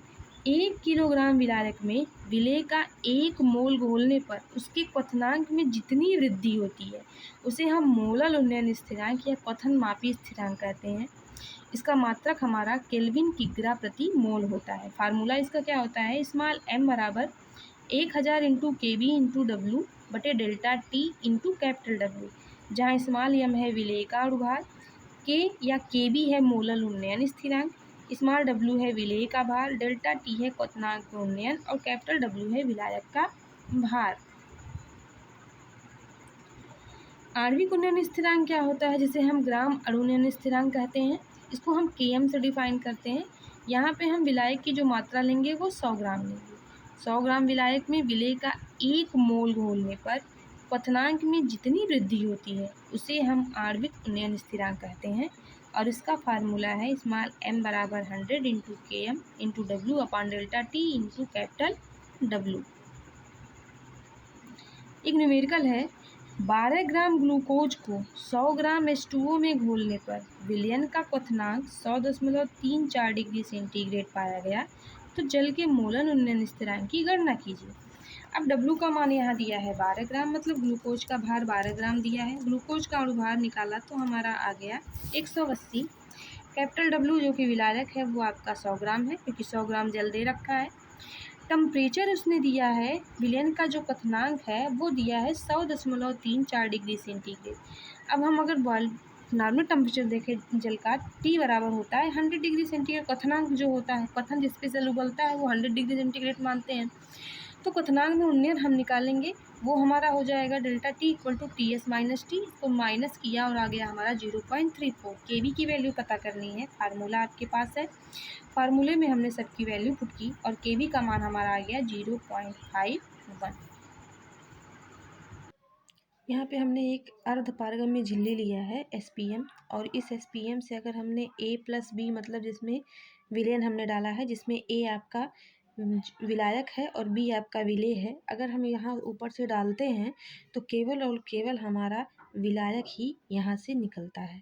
1 किलोग्राम विलायक में विलेय का 1 मोल घोलने पर उसके क्वथनांक में जितनी वृद्धि होती है उसे हम मोलल उन्नयन स्थिरांक या क्वथन मापी स्थिरांक कहते हैं। इसका मात्रक हमारा केल्विन किग्रा प्रति मोल होता है। फार्मूला इसका क्या होता है, स्मॉल m बराबर 1000 इंटू KB इंटू डब्ल्यू बटे delta T into capital W, जहाँ स्मॉल m है विलेय का अणुभार, K या KB है मोलल उन्नयन स्थिरांक, स्मॉल w है विलेय का भार, डेल्टा T है क्वथनांक उन्नयन और कैपिटल W है विलायक का भार। आणविक उन्नयन स्थिरांक क्या होता है, जिसे हम ग्राम अणु उन्नयन स्थिरांक कहते हैं। इसको हम Km से डिफाइन करते हैं। यहाँ पे हम विलायक की जो मात्रा लेंगे वो 100 ग्राम लेंगे। 100 ग्राम विलायक में विलेय का 1 मोल घोलने पर क्वथनांक में जितनी वृद्धि होती है उसे हम आणविक उन्नयन स्थिरांक कहते हैं और इसका फार्मूला है स्मॉल m बराबर 100 into Km into W upon delta T into capital W। एक न्यूमेरिकल है, 12 ग्राम ग्लूकोज को 100 ग्राम H2O में घोलने पर विलयन का क्वथनांक 100.34 डिग्री सेंटीग्रेड पाया गया, तो जल के मोलल उन्नयन स्थिरांक की गणना कीजिए। अब W का मान यहाँ दिया है 12 ग्राम, मतलब ग्लूकोज का भार 12 ग्राम दिया है। ग्लूकोज का अणुभार निकाला तो हमारा आ गया 180। कैपिटल W जो कि विलायक है वो आपका 100 ग्राम है, क्योंकि 100 ग्राम जल दे रखा है। टेम्परेचर उसने दिया है, विलयन का जो क्वथनांक है वो दिया है 100.34 डिग्री सेंटीग्रेड। अब हम अगर बॉयल नॉर्मल टेम्परेचर देखें जल का, T बराबर होता है 100 डिग्री सेंटीग्रेड। क्वथनांक जो होता है, क्वथन जिस पे जल उबलता है वो 100 डिग्री सेंटीग्रेड मानते हैं। तो क्वथनांक में उन्नयन हम निकालेंगे, वो हमारा हो जाएगा delta T equal to TS minus T। इसको माइनस किया और आ गया हमारा 0.34। KB की वैल्यू पता करनी है, फार्मूला आपके पास है। फार्मूले में हमने सबकी वैल्यू पुट की और KB का मान हमारा आ गया 0.51। यहाँ पे हमने एक अर्धपारगम्य झिल्ली लिया है SPM, और इस SPM से अगर हमने A प्लस B, मतलब जिसमें विलयन हमने डाला है, जिसमें A आपका विलायक है और B आपका विलेय है, अगर हम यहाँ ऊपर से डालते हैं तो केवल और केवल हमारा विलायक ही यहाँ से निकलता है।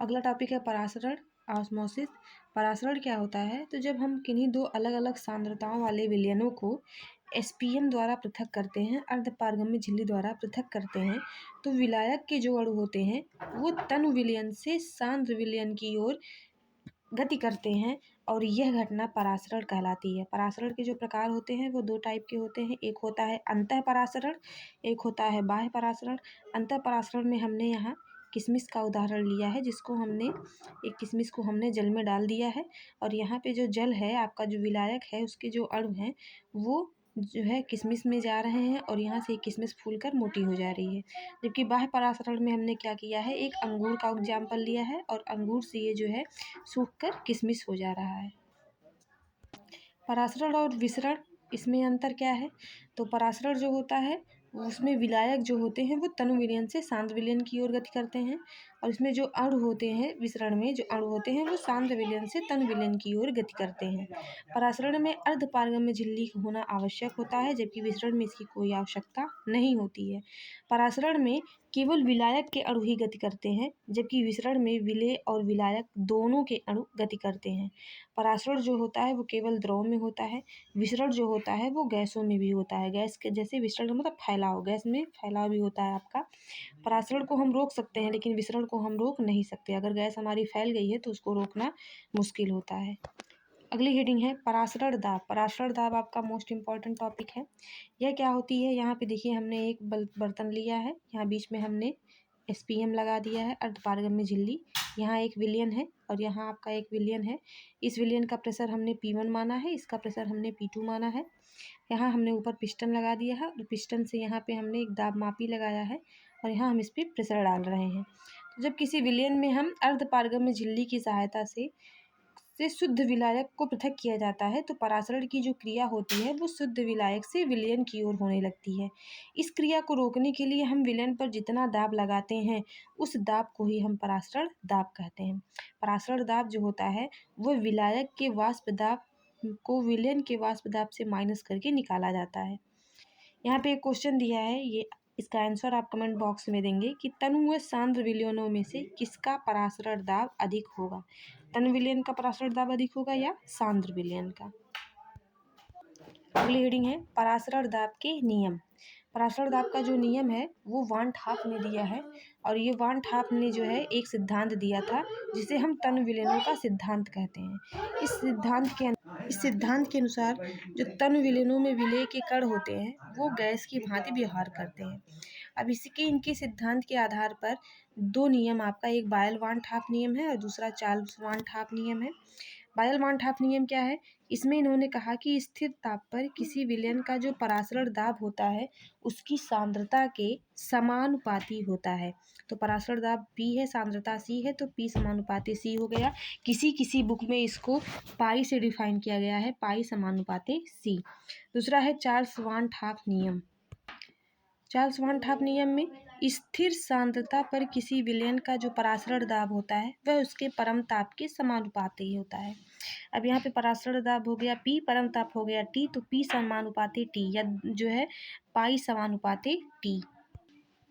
अगला टॉपिक है परासरण, ऑस्मोसिस। परासरण क्या होता है, तो जब हम किन्हीं दो अलग अलग सांद्रताओं वाले विलयनों को SPM द्वारा पृथक करते हैं, अर्धपारगम्य झिल्ली द्वारा पृथक करते हैं, तो विलायक के जो अणु होते हैं वो तनु विलयन से सांद्र विलयन की ओर गति करते हैं और यह घटना परासरण कहलाती है। परासरण के जो प्रकार होते हैं वो 2 टाइप के होते हैं, एक होता है अंतः परासरण, एक होता है बाह्य परासरण। अंतः परासरण में हमने यहाँ किशमिश का उदाहरण लिया है, जिसको हमने एक किशमिश को हमने जल में डाल दिया है और यहाँ पे जो जल है आपका, जो विलायक है, उसके जो अणु हैं वो जो है किशमिश में जा रहे हैं और यहाँ से किशमिश फूलकर मोटी हो जा रही है। जबकि बाह्य परासरण में हमने क्या किया है, एक अंगूर का एग्जाम्पल लिया है और अंगूर से ये जो है सूख कर किशमिश हो जा रहा है। परासरण और विसरण, इसमें अंतर क्या है, तो परासरण जो होता है उसमें विलायक जो होते हैं वो तनु विलयन से सांद्र विलयन की ओर गति करते हैं और इसमें जो अणु होते हैं, विसरण में जो अणु होते हैं वो सांद्र विलयन से तनु विलयन की ओर गति करते हैं। परासरण में अर्धपारगम्य झिल्ली होना आवश्यक होता है, जबकि विसरण में इसकी कोई आवश्यकता नहीं होती है। परासरण में केवल विलायक के अणु ही गति करते हैं, जबकि विसरण में विलेय और विलायक दोनों के अणु गति करते हैं। परासरण जो होता है वो केवल द्रव में होता है, विसरण जो होता है वो गैसों में भी होता है। गैस के जैसे विसरण मतलब फैलाव, गैस में फैलाव भी होता है आपका। परासरण को हम रोक सकते हैं लेकिन विसरण को हम रोक नहीं सकते। अगर गैस हमारी फैल गई है तो उसको रोकना मुश्किल होता है। अगली हेडिंग है परासरण दाब। परासरण दाब आपका मोस्ट इम्पॉर्टेंट टॉपिक है। यह क्या होती है, यहाँ पे देखिए हमने एक बर्तन लिया है, यहाँ बीच में हमने SPM लगा दिया है, अर्धपारगम्य झिल्ली। यहाँ एक विलयन है और यहाँ आपका एक विलयन है। इस विलयन का प्रेशर हमने P1 माना है, इसका प्रेशर हमने P2 माना है। यहाँ हमने ऊपर पिस्टन लगा दिया है और पिस्टन से यहाँ पे हमने एक दाब मापी लगाया है और यहाँ हम इस पर प्रेशर डाल रहे हैं। तो जब किसी विलयन में हम अर्धपारगम्य झिल्ली की सहायता से शुद्ध विलायक को पृथक किया जाता है तो परासरण की जो क्रिया होती है वो शुद्ध विलायक से विलयन की ओर होने लगती है। इस क्रिया को रोकने के लिए हम विलयन पर जितना दाब लगाते हैं उस दाब को ही हम परासरण दाब कहते हैं। परासरण दाब जो होता है वो विलायक के वाष्प दाब को विलयन के वाष्प दाब से माइनस करके निकाला जाता है। यहाँ पे एक क्वेश्चन दिया है, ये इसका आंसर आप कमेंट बॉक्स में देंगे कि तनु व सांद्र विलयनों में से किसका परासरण दाब अधिक होगा। तनु विलयन का परासरण दाब अधिक होगा या सांद्र विलयन का। अगली हेडिंग है परासरण दाब के नियम। परासरण दाब का जो नियम है वो वान ट हाफ ने दिया है और ये वान ट हाफ ने जो है एक सिद्धांत दिया था जिसे हम तनु विलयनों का सिद्धांत कहते हैं। इस सिद्धांत के अनुसार जो तनु विलयनों में विलेय के कण होते हैं वो गैस की भांति व्यवहार करते हैं। अब इनके सिद्धांत के आधार पर दो नियम आपका, एक बायल वान ट हाफ नियम है और दूसरा चार्ल्स वान ट हाफ नियम है। बायल वान ट हाफ नियम क्या है? इसमें इन्होंने कहा कि स्थिर ताप पर किसी विलयन का जो परासरण दाब होता है उसकी सांद्रता के समानुपाती होता है। तो परासरण दाब P है, सांद्रता C है, तो P समानुपाती C हो गया। किसी बुक में इसको पाई से डिफाइन किया गया है, पाई समानुपाती C। दूसरा है चार्ल्स वान ट हाफ नियम। चार्ल्स वान ट हाफ नियम में स्थिर सांद्रता पर किसी विलयन का जो परासरण दाब होता है वह उसके परम ताप के समानुपाती होता है। अब यहाँ पे परासरण दाब हो गया P, परम ताप हो गया T, तो P समानुपाती T या जो है पाई समानुपाती T।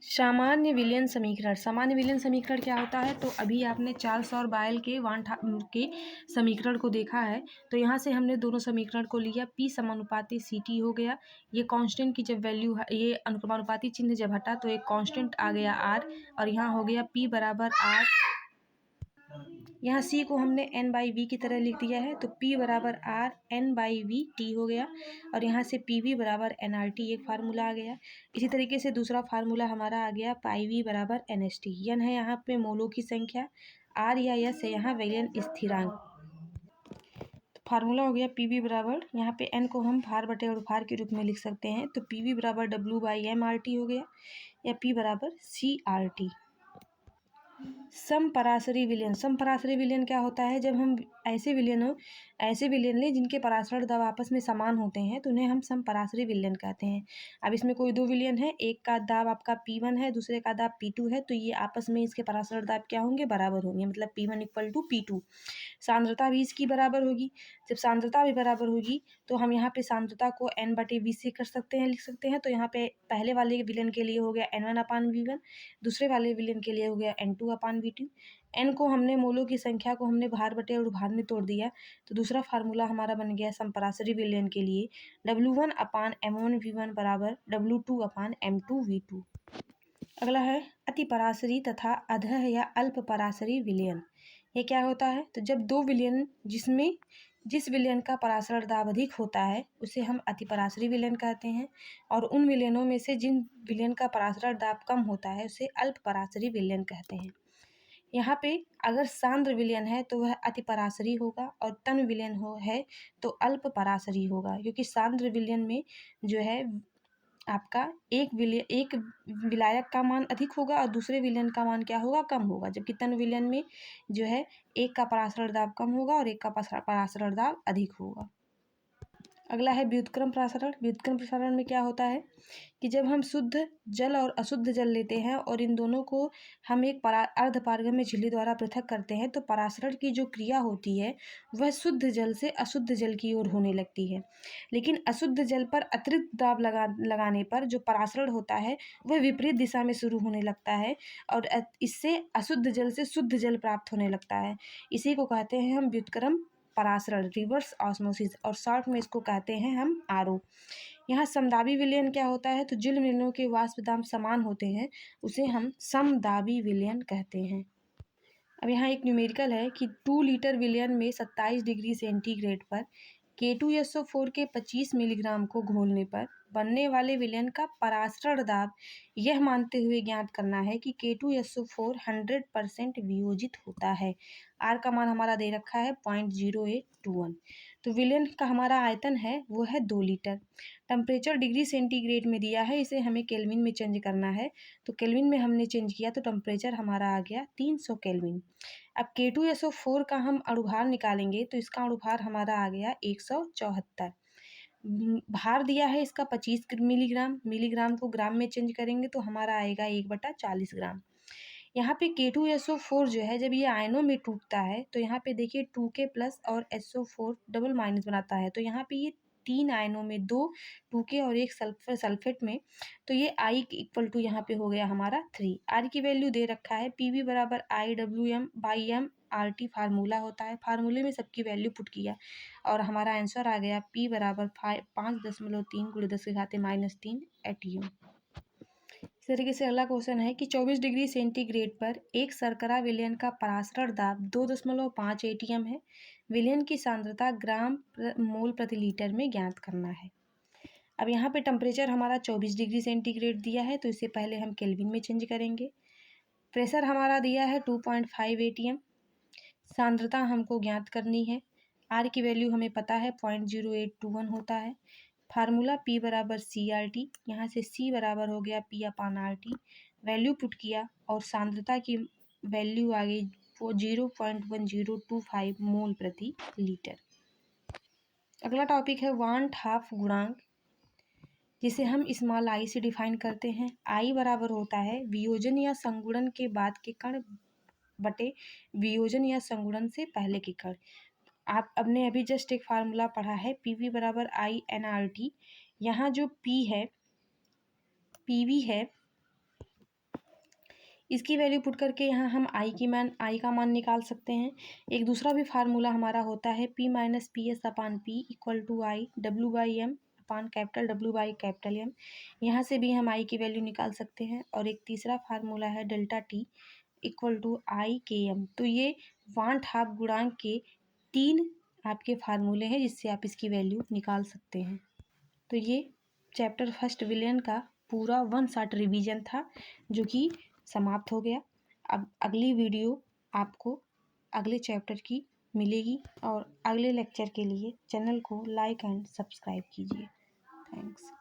सामान्य विलयन समीकरण। सामान्य विलयन समीकरण क्या होता है? तो अभी आपने चार्ल्स और बायल के के समीकरण को देखा है, तो यहाँ से हमने दोनों समीकरण को लिया। P समानुपाती CT हो गया। ये कांस्टेंट की जब वैल्यू, ये अनुक्रमानुपाती चिन्ह जब हटा तो एक कांस्टेंट आ गया R और यहाँ हो गया P बराबर R। यहाँ C को हमने N/V की तरह लिख दिया है, तो P बराबर R N/V T हो गया और यहाँ से PV बराबर NRT एक फार्मूला आ गया। इसी तरीके से दूसरा फार्मूला हमारा आ गया PV बराबर NST। N है यहाँ पे मोलों की संख्या, R या S है यहाँ विलयन स्थिरांक। तो फार्मूला हो गया PV बराबर, यहाँ पे N को हम भार बटे भार के रूप में लिख सकते हैं, तो PV बराबर W/M/RT हो गया या P बराबर CRT। समपरासरी विलयन। समपरासरी विलयन क्या होता है? जब हम ऐसे विलयन लें जिनके परासरण दाब आपस में समान होते हैं तो उन्हें हम समपरासरी विलयन कहते हैं। अब इसमें कोई दो विलयन है, एक का दाब आपका P1 है, दूसरे का दाब P2 है, तो ये आपस में इसके परासरण दाब क्या होंगे? बराबर होंगे, मतलब P1 = P2। सांद्रता भी इसकी बराबर होगी। जब सांद्रता भी बराबर होगी तो हम यहाँ पे सांद्रता को N/V से कर सकते हैं, लिख सकते हैं। तो यहाँ पे पहले वाले विलयन के लिए हो गया N1/V1, दूसरे वाले विलयन के लिए हो गया N2/V2। N को हमने मोलों की संख्या को हमने भार बटे भार में तोड़ दिया, तो दूसरा फार्मूला हमारा बन गया समपरासरी विलयन के लिए W1/M1V1 बराबर W2/M2V2। अगला है अतिपरासरी तथा अधः या अल्प परासरी विलयन। ये क्या होता है? तो जब दो विलयन जिसमें जिस विलयन का परासरण दाब अधिक होता है उसे हम अतिपरासरी विलयन कहते हैं और उन विलयनों में से जिन विलयन का परासरण दाब कम होता है उसे अल्प परासरी विलयन कहते हैं। यहाँ पे अगर सांद्र विलयन है तो वह अतिपरासरी होगा और तनु विलयन है तो अल्प परासरी होगा, क्योंकि सांद्र विलयन में जो है आपका एक विलायक का मान अधिक होगा और दूसरे विलयन का मान क्या होगा? कम होगा। जबकि तनु विलयन में जो है एक का परासरण दाब कम होगा और एक का परासरण दाब अधिक होगा। अगला है व्युत्क्रम प्रसारण। व्युत्क्रम प्रसारण में क्या होता है कि जब हम शुद्ध जल और अशुद्ध जल लेते हैं और इन दोनों को हम एक अर्धपारगम्य झिल्ली द्वारा पृथक करते हैं तो परासरण की जो क्रिया होती है वह शुद्ध जल से अशुद्ध जल की ओर होने लगती है। लेकिन अशुद्ध जल पर अतिरिक्त दाब लगाने पर जो परासरण होता है वह विपरीत दिशा में शुरू होने लगता है और इससे अशुद्ध जल से शुद्ध जल प्राप्त होने लगता है। इसी को कहते हैं हम व्युत्क्रम परासरण, रिवर्स ऑस्मोसिस, और शॉर्ट में इसको कहते हैं हम RO। यहाँ समदाबी विलयन क्या होता है? तो जिन विलयनों के वाष्प दाब समान होते हैं उसे हम समदाबी विलयन कहते हैं। अब यहाँ एक न्यूमेरिकल है कि 2 लीटर विलयन में 27 डिग्री सेंटीग्रेड पर K2SO4 के 25 मिलीग्राम को घोलने पर बनने वाले विलयन का परासरण दाब यह मानते हुए ज्ञात करना है कि K2SO4 100% वियोजित होता है। R का मान हमारा दे रखा है 0.0821। तो विलयन का हमारा आयतन है वो है 2 लीटर। टेम्परेचर डिग्री सेंटीग्रेड में दिया है, इसे हमें केल्विन में चेंज करना है। तो केल्विन में हमने चेंज किया तो टेम्परेचर हमारा आ गया 300 केल्विन। अब K2SO4 का हम अणुभार निकालेंगे तो इसका अणुभार हमारा आ गया 174। भार दिया है इसका 25 मिलीग्राम, मिलीग्राम को ग्राम में चेंज करेंगे तो हमारा आएगा 1/40 ग्राम। यहाँ पे K2SO4 जो है जब ये आयनों में टूटता है तो यहाँ पे देखिए 2K प्लस और SO4 डबल माइनस बनाता है। तो यहाँ पे ये 3 आयनों में 2 2K और 1 सल्फेट में, तो ये I इक्वल टू यहाँ पे हो गया हमारा 3। R की वैल्यू दे रखा है PV बराबर IWM/M/RT फार्मूला होता है। फार्मूले में सबकी वैल्यू पुट किया और हमारा आंसर आ गया P बराबर 5.3 × 10⁻³ ATM। इस तरीके से अगला क्वेश्चन है कि 24 डिग्री सेंटीग्रेड पर एक शर्करा विलयन का परासरण दाब 2.5 ATM है। विलयन की सांद्रता ग्राम मोल प्रति लीटर में ज्ञात करना है। अब यहाँ पे टेम्परेचर हमारा 24 डिग्री सेंटीग्रेड दिया है तो इसे पहले हम केल्विन में चेंज करेंगे। प्रेशर हमारा दिया है 2.5 ATM। सांद्रता हमको ज्ञात करनी है। R की वैल्यू हमें पता है 0.0821 होता है। फार्मूला P बराबर CRT, यहाँ से C बराबर हो गया P/RT। वैल्यू पुट किया और सांद्रता की वैल्यू आ गई 0.1025 मोल प्रति लीटर। अगला टॉपिक है वांट हाफ गुणांक, जिसे हम स्मॉल I से डिफाइन करते हैं। I बराबर होता है वियोजन या संगुणन के बाद के कण बटे वियोजन या संगुणन से पहले के कण। आप अपने अभी जस्ट एक फार्मूला पढ़ा है PV बराबर INRT। यहाँ जो P है, PV है, इसकी वैल्यू पुट करके यहाँ हम I का मान निकाल सकते हैं। एक दूसरा भी फार्मूला हमारा होता है P minus PS/P equal to I W/M upon capital W/M। यहाँ से भी हम I की वैल्यू निकाल सकते हैं। और एक तीसरा फार्मूला है delta T equal to IKM। तो ये वांट हाफ गुणांक के 3 आपके फार्मूले हैं जिससे आप इसकी वैल्यू निकाल सकते हैं। तो ये चैप्टर फर्स्ट विलयन का पूरा 1 शॉट रिवीजन था जो कि समाप्त हो गया। अब अगली वीडियो आपको अगले चैप्टर की मिलेगी और अगले लेक्चर के लिए चैनल को लाइक एंड सब्सक्राइब कीजिए। थैंक्स।